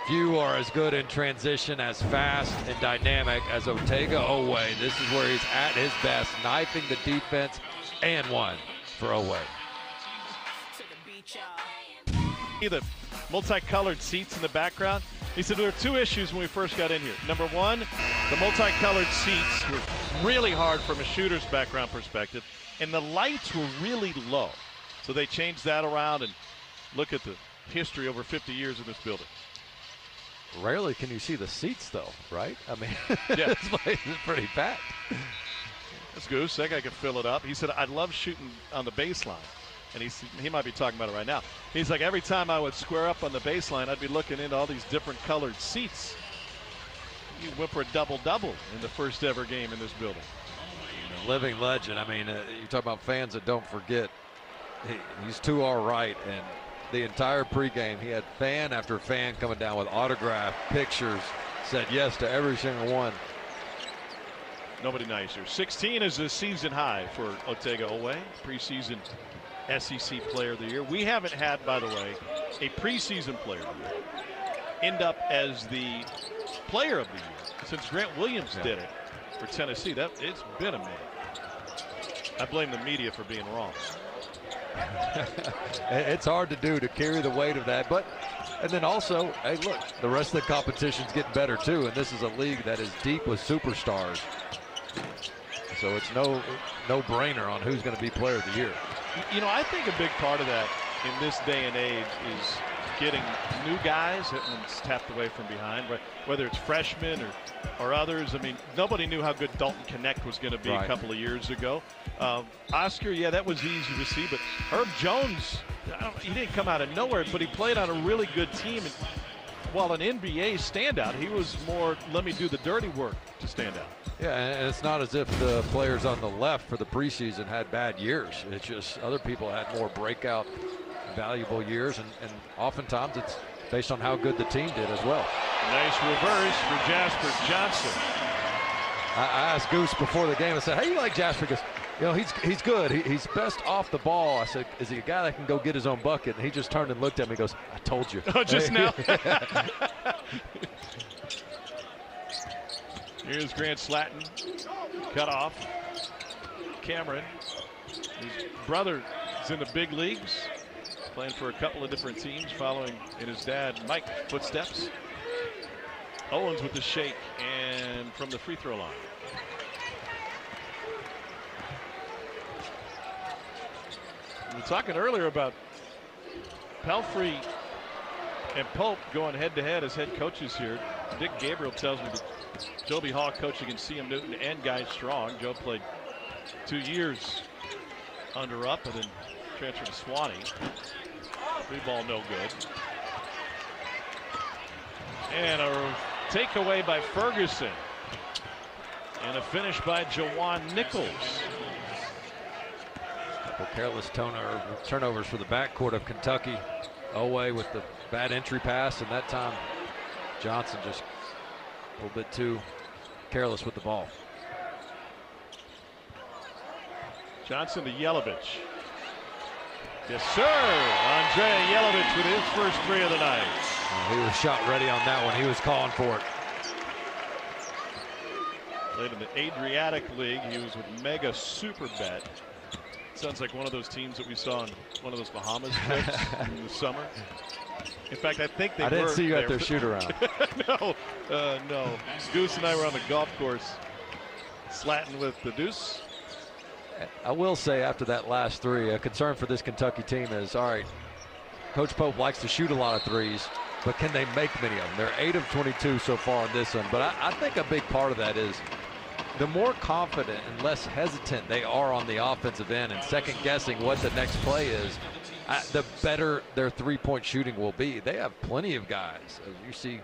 Few are as good in transition, as fast and dynamic as Otega Oweh. This is where he's at his best, knifing the defense, and one for Oweh. The multicolored seats in the background. He said there were 2 issues when we first got in here. Number one, the multicolored seats were really hard from a shooter's background perspective, and the lights were really low. So they changed that around, and look at the history over 50 years in this building. Rarely can you see the seats, though, right? I mean, yeah. This place is pretty packed. That's Goose. That guy can fill it up. He said, I love shooting on the baseline. And he might be talking about it right now. He's like, every time I would square up on the baseline, I'd be looking into all these different colored seats. You went for a double-double in the first ever game in this building. Living legend. I mean, you talk about fans that don't forget. He's too all right, and the entire pregame, he had fan after fan coming down with autograph pictures, said yes to every single one. Nobody nicer. 16 is a season high for Otega Oweh, preseason SEC Player of the Year. We haven't had, by the way, a preseason Player of the Year end up as the Player of the Year since Grant Williams did it for Tennessee. It's been a minute. I blame the media for being wrong. It's hard to do, to carry the weight of that, and then also, hey, look, the rest of the competition's getting better too, and this is a league that is deep with superstars, so it's no brainer on who's going to be Player of the Year. You know, I think a big part of that in this day and age is getting new guys that one's tapped away from behind, whether it's freshmen or others. I mean, nobody knew how good Dalton Connect was going to be a couple of years ago. Oscar, yeah, that was easy to see, but Herb Jones, he didn't come out of nowhere, but he played on a really good team. And while an NBA standout, he was more, let me do the dirty work to stand out. Yeah, and it's not as if the players on the left for the preseason had bad years. It's just other people had more breakout, valuable years, and oftentimes it's based on how good the team did as well. Nice reverse for Jasper Johnson. I asked Goose before the game, I said, how do you like Jasper? He goes, you know, he's good. He's best off the ball. I said, is he a guy that can go get his own bucket? And he just turned and looked at me and goes, I told you. Oh, just now? Here's Grant Slatton. Cut off. Cameron. His brother is in the big leagues, playing for a couple of different teams, following in his dad Mike's footsteps. Owens with the shake and from the free throw line. We were talking earlier about Pelfrey and Pope going head-to-head as head coaches here. Dick Gabriel tells me that Joby Hall coached against C.M. Newton and Guy Strong. Joe played 2 years under Up and then transfer to Swanee. Three ball, no good. And a takeaway by Ferguson. And a finish by Jawan Nichols. Couple careless turnovers for the backcourt of Kentucky. Oweh with the bad entry pass, and that time Johnson just a little bit too careless with the ball. Johnson to Jelavic. Yes, sir. Andre Jelavic with his first three of the night. He was shot ready on that one. He was calling for it. Played in the Adriatic League. He was with Mega Superbet. Sounds like one of those teams that we saw in one of those Bahamas trips in the summer. In fact, I think they were. I didn't see you at their shoot around. No. Deuce and I were on the golf course, slatting with the Deuce. I will say after that last three, a concern for this Kentucky team is, all right, Coach Pope likes to shoot a lot of threes, but can they make many of them? They're 8 of 22 so far on this one. But I think a big part of that is the more confident and less hesitant they are on the offensive end and second guessing what the next play is, the better their three-point shooting will be. They have plenty of guys, as you see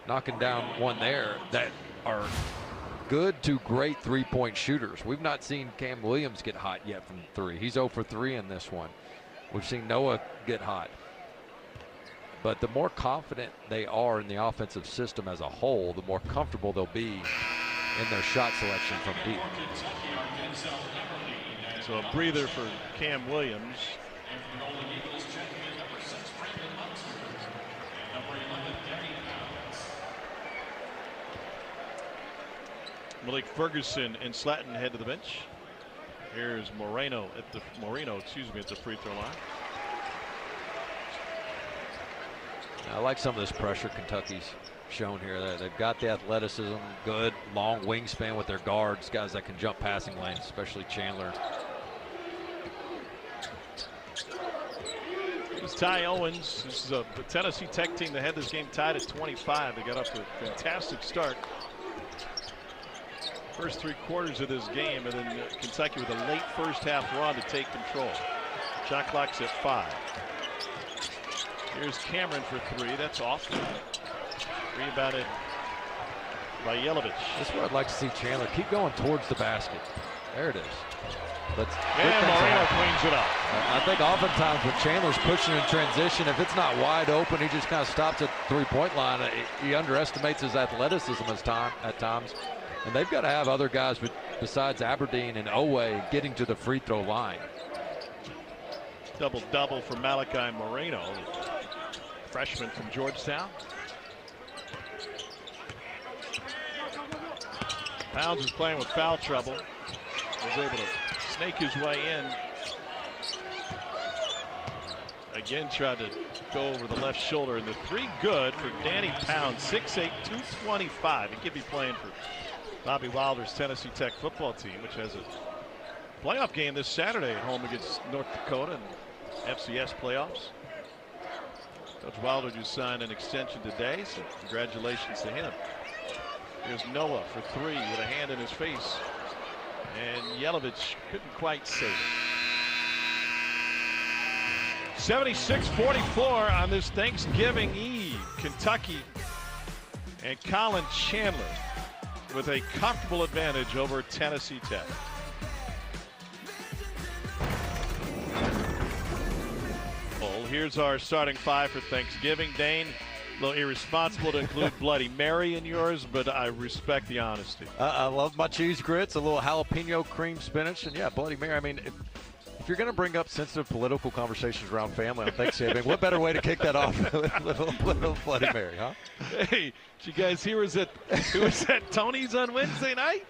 knocking down one there, that are good to great three-point shooters. We've not seen Cam Williams get hot yet from three. He's 0 for 3 in this one. We've seen Noah get hot. But the more confident they are in the offensive system as a whole, the more comfortable they'll be in their shot selection from deep. So a breather for Cam Williams. Malik Ferguson and Slatton head to the bench. Here's Moreno at the free throw line. I like some of this pressure Kentucky's shown here. They've got the athleticism, good long wingspan with their guards, guys that can jump passing lanes, especially Chandler. It's Ty Owens. This is a Tennessee Tech team that had this game tied at 25. They got off to a fantastic start. First 3 quarters of this game, and then Kentucky with a late first half run to take control. Shot clock's at 5. Here's Cameron for 3. That's off. Rebounded by Jelavic. This is where I'd like to see Chandler keep going towards the basket. There it is. And Moreno cleans it up. I think oftentimes when Chandler's pushing in transition, if it's not wide open, he just kind of stops at the three-point line. He underestimates his athleticism at times. And they've got to have other guys besides Aberdeen and Oweh getting to the free throw line. Double-double for Malachi Moreno, the freshman from Georgetown. Pounds is playing with foul trouble. Was able to snake his way in. Again, tried to go over the left shoulder, and the 3 good for Danny Pounds, 6'8", 225. He could be playing for Bobby Wilder's Tennessee Tech football team, which has a playoff game this Saturday at home against North Dakota in FCS playoffs. Coach Wilder just signed an extension today, so congratulations to him. Here's Noah for 3 with a hand in his face, and Jelavic couldn't quite save it. 76-44 on this Thanksgiving Eve. Kentucky and Colin Chandler with a comfortable advantage over Tennessee Tech. Well, here's our starting 5 for Thanksgiving. Dane, a little irresponsible to include Bloody Mary in yours, but I respect the honesty. I love my cheese grits, a little jalapeno cream spinach, and yeah, Bloody Mary. I mean, if you're going to bring up sensitive political conversations around family on Thanksgiving, what better way to kick that off with little Bloody Mary, huh? Hey, did you guys hear who was at Tony's on Wednesday night?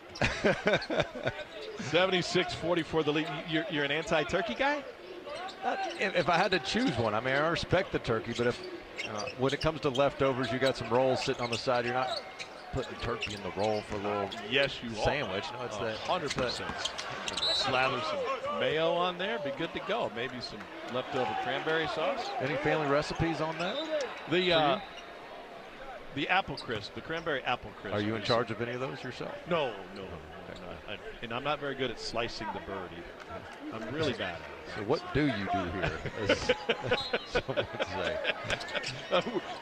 76-44 the lead. You're an anti-turkey guy? If I had to choose one, I mean, I respect the turkey, but if when it comes to leftovers, you got some rolls sitting on the side, you're not putting turkey in the roll for a little sandwich. No, it's that 100%. Slather some mayo on there, be good to go. Maybe some leftover cranberry sauce. Any family recipes on that? The apple crisp, the cranberry apple crisp. Are you in charge of any of those yourself? No, no, I'm not. And I'm not very good at slicing the bird either. I'm really bad at it. So what do you do here? As someone would say.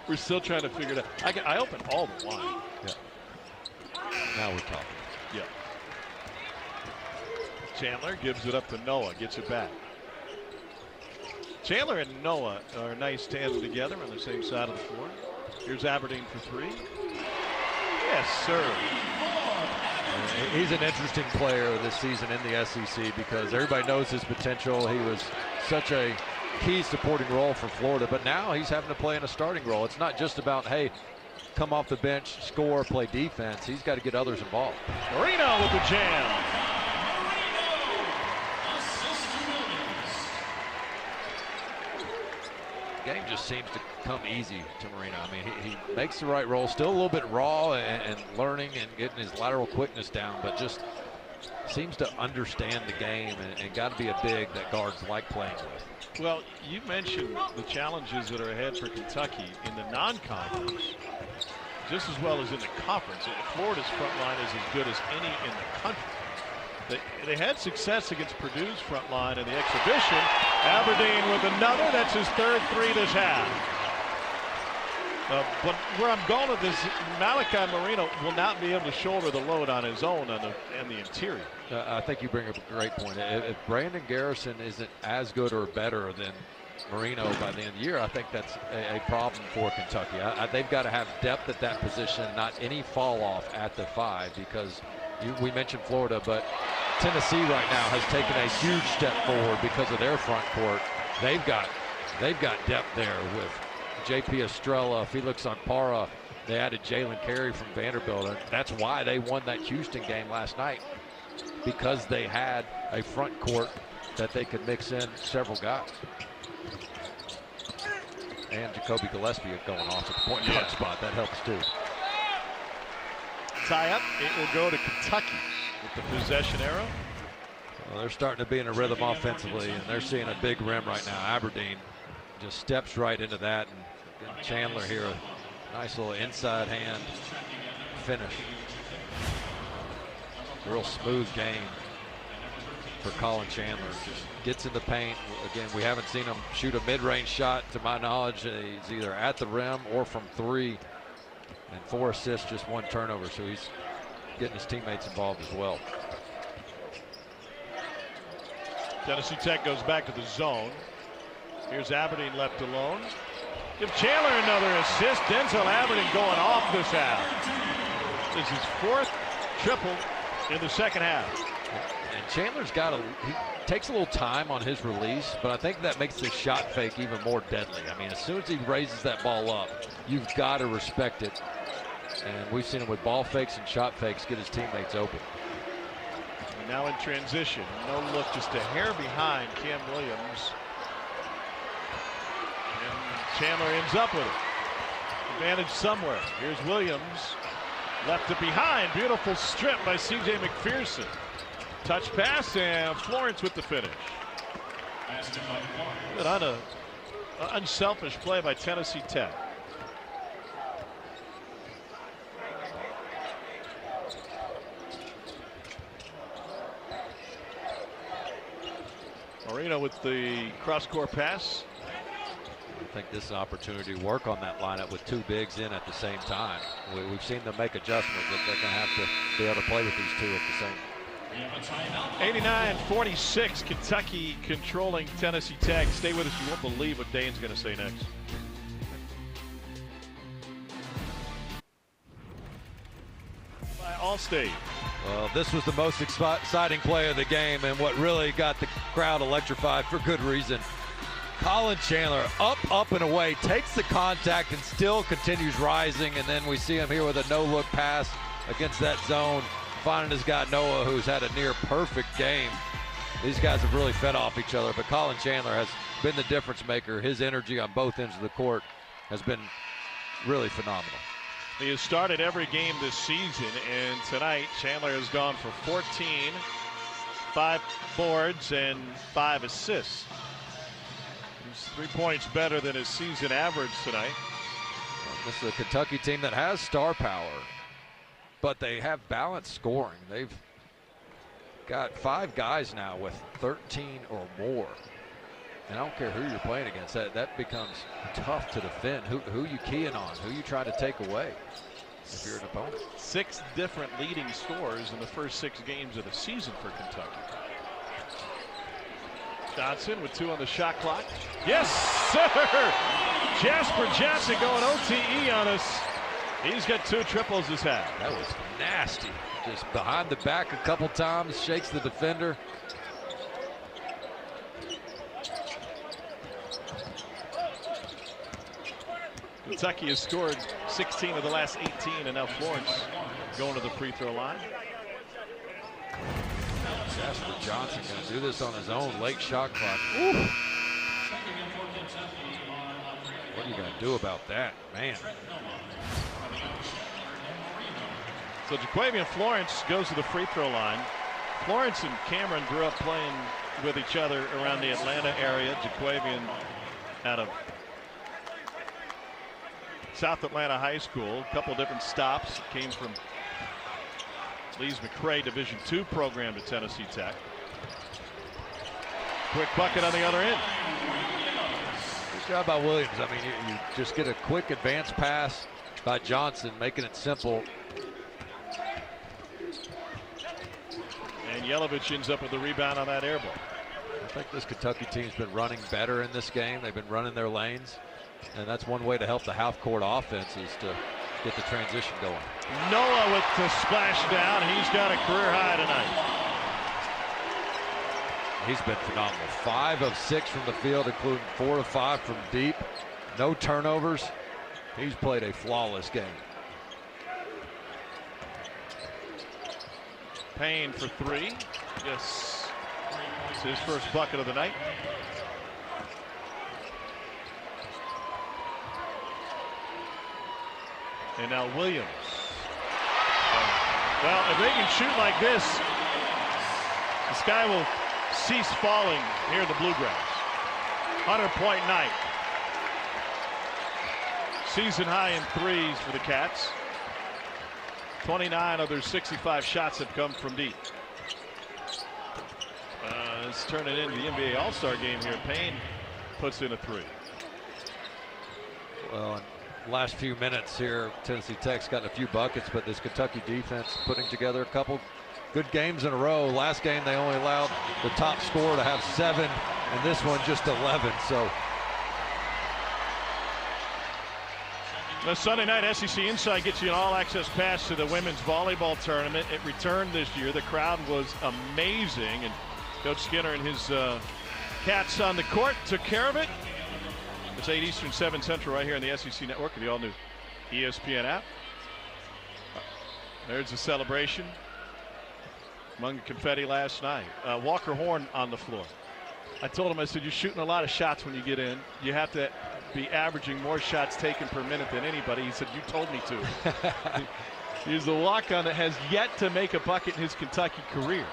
We're still trying to figure it out. I open all the wine. Yeah. Now we're talking. Yeah. Chandler gives it up to Noah, gets it back. Chandler and Noah are nice tandem together on the same side of the floor. Here's Aberdeen for three. Yes, sir. He's an interesting player this season in the SEC because everybody knows his potential. He was such a key supporting role for Florida, but now he's having to play in a starting role. It's not just about, hey, come off the bench, score, play defense. He's got to get others involved. Moreno with the jam. Game just seems to come easy to Moreno. I mean, he makes the right roll, still a little bit raw and learning and getting his lateral quickness down, but just seems to understand the game and got to be a big that guards like playing with. Well, you mentioned the challenges that are ahead for Kentucky in the non-conference, just as well as in the conference. Florida's front line is as good as any in the country. They had success against Purdue's front line in the exhibition. Aberdeen with another. That's his third three this half. But where I'm going with this, Malachi Moreno will not be able to shoulder the load on his own on the interior. I think you bring up a great point. If Brandon Garrison isn't as good or better than Moreno by the end of the year, I think that's a problem for Kentucky. They've got to have depth at that position, not any fall off at the five, because we mentioned Florida, but Tennessee right now has taken a huge step forward because of their front court. They've got depth there with J.P. Estrella, Felix Ampara. They added Jalen Carey from Vanderbilt, and that's why they won that Houston game last night, because they had a front court that they could mix in several guys. And Jacoby Gillespie going off at the point guard spot. That helps too. Tie up. It will go to Kentucky with the possession arrow. Well, they're starting to be in a rhythm offensively, and they're seeing a big rim right now. Aberdeen just steps right into that, and Chandler here, a nice little inside hand finish. Real smooth game for Colin Chandler. Just gets in the paint. Again, we haven't seen him shoot a mid-range shot, to my knowledge. He's either at the rim or from three. And 4 assists, just 1 turnover, so he's getting his teammates involved as well. Tennessee Tech goes back to the zone. Here's Aberdeen left alone. Give Chandler another assist. Denzel Aberdeen going off this half. This is his 4th triple in the second half. And Chandler's he takes a little time on his release, but I think that makes the shot fake even more deadly. I mean, as soon as he raises that ball up, you've got to respect it. And we've seen him with ball fakes and shot fakes get his teammates open. And now in transition, no look, just a hair behind Cam Williams. And Chandler ends up with it. Advantage somewhere. Here's Williams. Left it behind. Beautiful strip by C.J. McPherson. Touch pass, and Florence with the finish. Good on an unselfish play by Tennessee Tech. Moreno with the cross-court pass. I think this is an opportunity to work on that lineup with 2 bigs in at the same time. We've seen them make adjustments, but they're going to have to be able to play with these 2 at the same time. 89-46, Kentucky controlling Tennessee Tech. Stay with us. You won't believe what Dane's going to say next. By Allstate. Well, this was the most exciting play of the game, and what really got the crowd electrified for good reason. Colin Chandler up and away, takes the contact and still continues rising, and then we see him here with a no-look pass against that zone, finding his guy Noah, who's had a near perfect game. These guys have really fed off each other, but Colin Chandler has been the difference maker. His energy on both ends of the court has been really phenomenal. He has started every game this season, and tonight Chandler has gone for 14, 5 boards, and 5 assists. He's 3 points better than his season average tonight. This is a Kentucky team that has star power, but they have balanced scoring. They've got 5 guys now with 13 or more. And I don't care who you're playing against, that becomes tough to defend. Who you keying on? Who you trying to take away if you're an opponent? 6 different leading scorers in the first 6 games of the season for Kentucky. Johnson with 2 on the shot clock. Yes, sir! Jasper Johnson going OTE on us. He's got 2 triples this half. That was nasty. Just behind the back a couple times, shakes the defender. Kentucky has scored 16 of the last 18, and now Florence going to the free throw line. Jasper Johnson going to do this on his own. Late shot clock. Ooh. What are you going to do about that, man? So Jaquavian Florence goes to the free throw line. Florence and Cameron grew up playing with each other around the Atlanta area. Jaquavian out of South Atlanta High School. A couple different stops. Came from Lee's McRae Division II program to Tennessee Tech. Quick bucket on the other end. Good job by Williams. I mean, you just get a quick advance pass by Johnson, making it simple. And Jelavic ends up with the rebound on that air ball. I think this Kentucky team's been running better in this game. They've been running their lanes. And that's one way to help the half-court offense is to get the transition going. Noah with the splash down. He's got a career high tonight. He's been phenomenal. 5 of 6 from the field, including 4 of 5 from deep. No turnovers. He's played a flawless game. Payne for 3. Yes. It's his first bucket of the night. And now Williams. Well, if they can shoot like this, the sky will cease falling here in the Bluegrass. 100-point night. Season high in threes for the Cats. 29 of their 65 shots have come from deep. Let's turn it into the NBA All-Star game here. Payne puts in a 3. Well, last few minutes here, Tennessee Tech's gotten a few buckets, but this Kentucky defense putting together a couple good games in a row. Last game they only allowed the top scorer to have 7, and this one just 11. So the Sunday night SEC Inside gets you an all-access pass to the women's volleyball tournament. It returned this year. The crowd was amazing, and Coach Skinner and his Cats on the court took care of it. It's 8 Eastern, 7 Central right here on the SEC Network and the all-new ESPN app. There's a celebration among the confetti last night. Walker Horn on the floor. I told him, I said, you're shooting a lot of shots when you get in. You have to be averaging more shots taken per minute than anybody. He said, you told me to. He's the walk-on that has yet to make a bucket in his Kentucky career.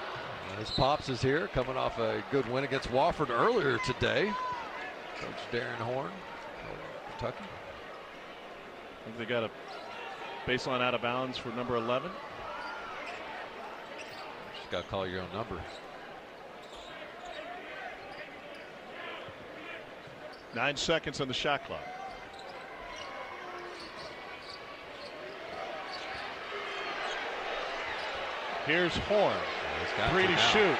His pops is here, coming off a good win against Wofford earlier today. Coach Darren Horn, Kentucky. I think they got a baseline out of bounds for number 11. Just got to call your own number. Nine seconds on the shot clock. Here's Horn. Free to shoot.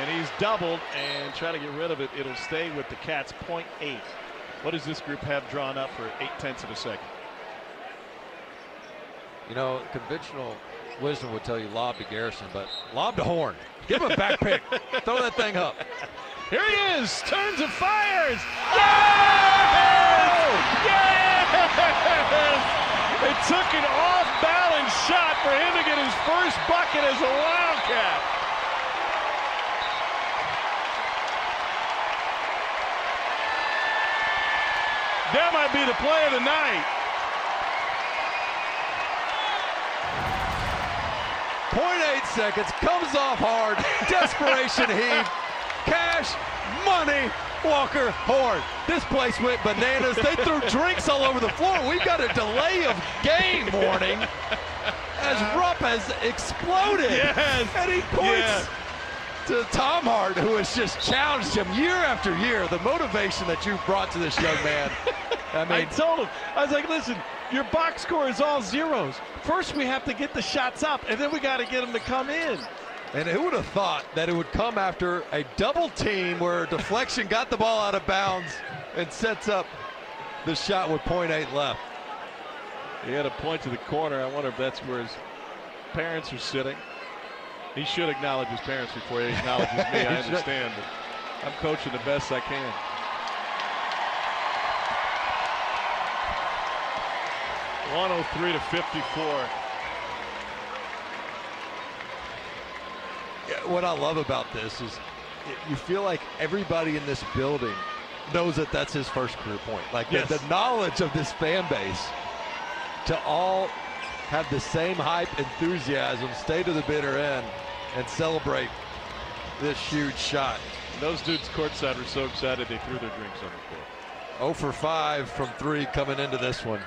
And he's doubled and try to get rid of it. It'll stay with the Cats. 0.8. What does this group have drawn up for 0.8 of a second? You know, conventional wisdom would tell you lob to Garrison, but lob to Horn. Give him a back pick. Throw that thing up. Here he is. Turns and fires. Yes! Yes! It took an off-balance shot for him to get his first bucket as a Wildcat. That might be the play of the night. 0.8 seconds, comes off hard, desperation heave, cash, money, Walker, Horn. This place went bananas. They threw drinks all over the floor. We've got a delay of game warning as Rupp has exploded. Yes. And he points to Tom Hart, who has just challenged him year after year. The motivation that you brought to this young man. I told him, I was like, listen, your box score is all zeros. First we have to get the shots up, and then we got to get them to come in. And who would have thought that it would come after a double team where deflection got the ball out of bounds and sets up the shot with .8 left. He had a point to the corner. I wonder if that's where his parents are sitting. He should acknowledge his parents before he acknowledges me. I understand, but I'm coaching the best I can. .103 to 54. What I love about this is you feel like everybody in this building knows that that's his first career point. Like the knowledge of this fan base to all have the same hype, enthusiasm, stay to the bitter end, and celebrate this huge shot. Those dudes courtside were so excited they threw their drinks on the court. 0 for 5 from 3 coming into this one.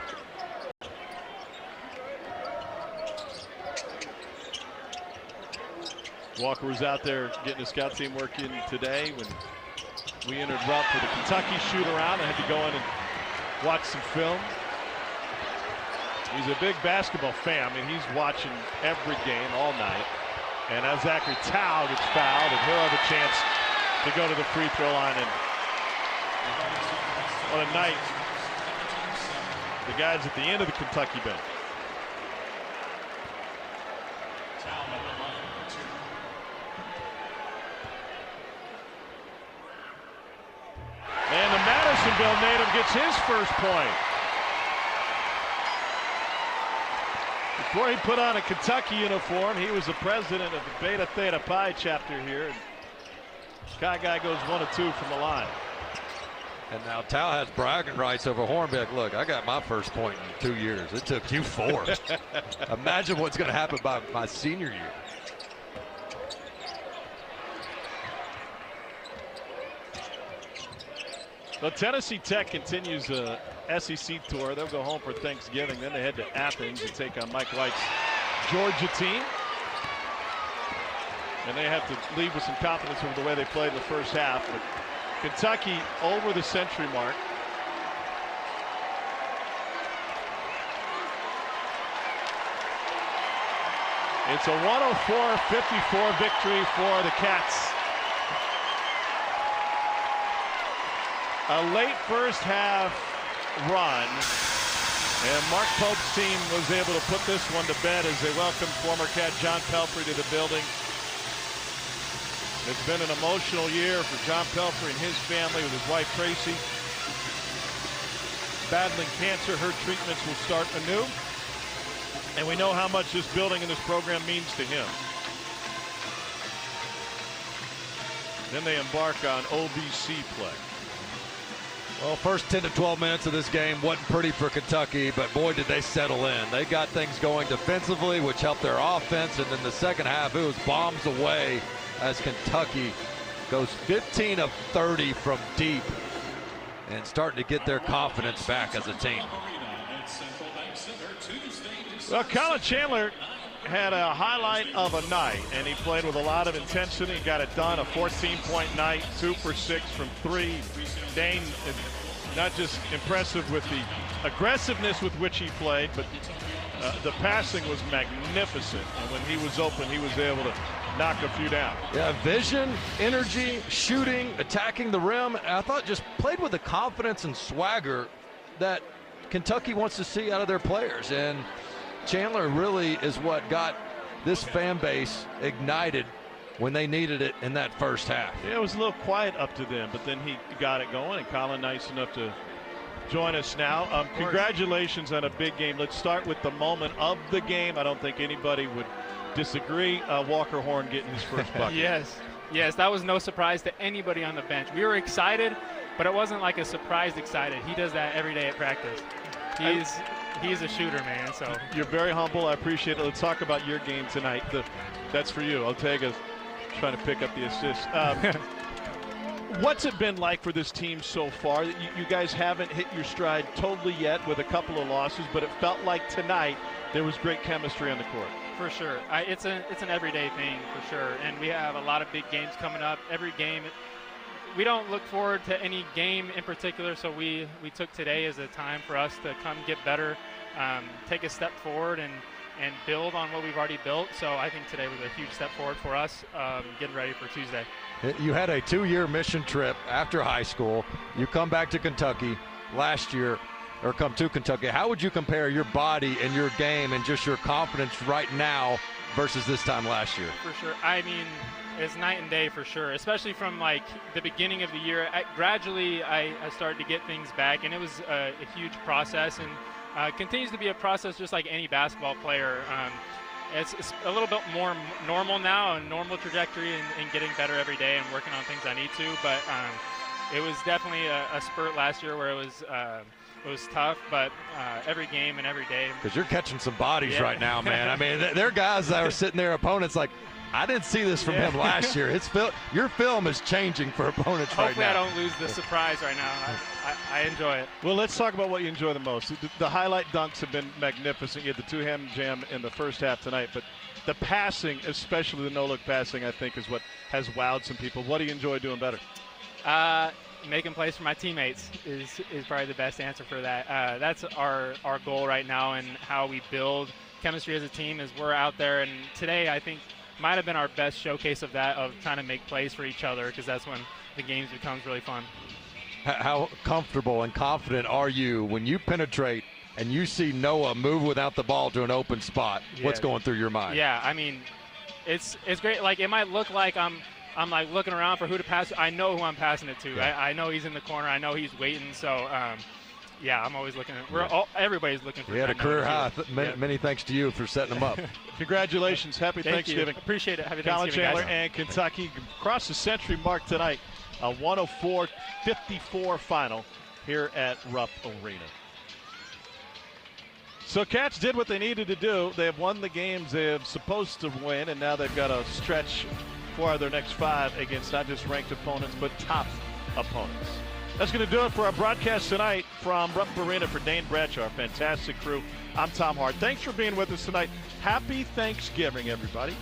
Walker was out there getting the scout team work in today when we entered Rupp for the Kentucky shoot-around. I had to go in and watch some film. He's a big basketball fan. I mean, he's watching every game all night. And as Zachary Tao gets fouled, and he'll have a chance to go to the free throw line. And on a night, the guys at the end of the Kentucky bench. And the Madisonville native gets his first point. Before he put on a Kentucky uniform, he was the president of the Beta Theta Pi chapter here. And Sky Guy goes 1 of 2 from the line. And now Tao has bragging rights over Hornbeck. Look, I got my first point in 2 years. It took you 4. Imagine what's going to happen by my senior year. Well, Tennessee Tech continues the SEC tour. They'll go home for Thanksgiving. Then they head to Athens and take on Mike White's Georgia team. And they have to leave with some confidence over the way they played in the first half. But Kentucky over the century mark. It's a 104-54 victory for the Cats. A late first half run, and Mark Pope's team was able to put this one to bed as they welcomed former Cat John Pelfrey to the building. It's been an emotional year for John Pelfrey and his family with his wife Tracy. Battling cancer, her treatments will start anew. And we know how much this building and this program means to him. Then they embark on OVC play. Well, first 10 to 12 minutes of this game wasn't pretty for Kentucky, but boy, did they settle in. They got things going defensively, which helped their offense, and then the second half, it was bombs away as Kentucky goes 15 of 30 from deep and starting to get their confidence back as a team. Well, Colin Chandler had a highlight of a night, and he played with a lot of intensity. He got it done, a 14-point night, 2 for 6 from 3. Dane, not just impressive with the aggressiveness with which he played, but the passing was magnificent. And when he was open, he was able to knock a few down. Yeah, vision, energy, shooting, attacking the rim. I thought just played with the confidence and swagger that Kentucky wants to see out of their players. And Chandler really is what got this fan base ignited when they needed it in that first half. Yeah, it was a little quiet up to them, but then he got it going, and Colin nice enough to join us now. Congratulations on a big game. Let's start with the moment of the game. I don't think anybody would disagree. Walker Horn getting his first bucket. Yes, that was no surprise to anybody on the bench. We were excited, but it wasn't like a surprised excited. He does that every day at practice. He's a shooter, man. So you're very humble. I appreciate it. Let's talk about your game tonight. That's for you. Ortega's trying to pick up the assist. What's it been like for this team so far? You guys haven't hit your stride totally yet with a couple of losses, but it felt like tonight there was great chemistry on the court. For sure. It's an everyday thing, for sure. And we have a lot of big games coming up. Every game, we don't look forward to any game in particular, so we took today as a time for us to come get better, take a step forward, and build on what we've already built. So I think today was a huge step forward for us, getting ready for Tuesday. You had a 2-year mission trip after high school. You come back to Kentucky last year, or come to Kentucky. How would you compare your body and your game and just your confidence right now versus this time last year? For sure. I mean, it's night and day for sure, especially from like the beginning of the year. Gradually, I started to get things back, and it was a huge process, and continues to be a process just like any basketball player. It's a little bit more normal now, a normal trajectory, and getting better every day and working on things I need to. But it was definitely a spurt last year where it was tough, but every game and every day. Because you're catching some bodies right now, man. I mean, there are guys that are sitting there, opponents like, I didn't see this from him last year. Your film is changing for opponents right now. Hopefully I don't lose the surprise right now. I enjoy it. Well, let's talk about what you enjoy the most. The highlight dunks have been magnificent. You had the two-hand jam in the first half tonight, but the passing, especially the no-look passing, I think is what has wowed some people. What do you enjoy doing better? Making plays for my teammates is probably the best answer for that. That's our goal right now, and how we build chemistry as a team is we're out there, and today I think might have been our best showcase of that, of trying to make plays for each other, because that's when the games becomes really fun. How comfortable and confident are you when you penetrate and you see Noah move without the ball to an open spot? Yeah. What's going through your mind? Yeah, I mean, it's great. Like, it might look like I'm like looking around for who to pass. I know who I'm passing it to. Yeah. I know he's in the corner. I know he's waiting. So, yeah, I'm always looking. Everybody's looking for. We had a career high. Many thanks to you for setting them up. Congratulations. Happy Thanksgiving. You. Appreciate it. Happy Colin Thanksgiving, Chandler guys. and Kentucky cross the century mark tonight. A 104-54 final here at Rupp Arena. So Cats did what they needed to do. They have won the games they're supposed to win, and now they've got to stretch for their next 5 against not just ranked opponents, but top opponents. That's going to do it for our broadcast tonight from Rupp Arena. For Dane Bradshaw, our fantastic crew, I'm Tom Hart. Thanks for being with us tonight. Happy Thanksgiving, everybody.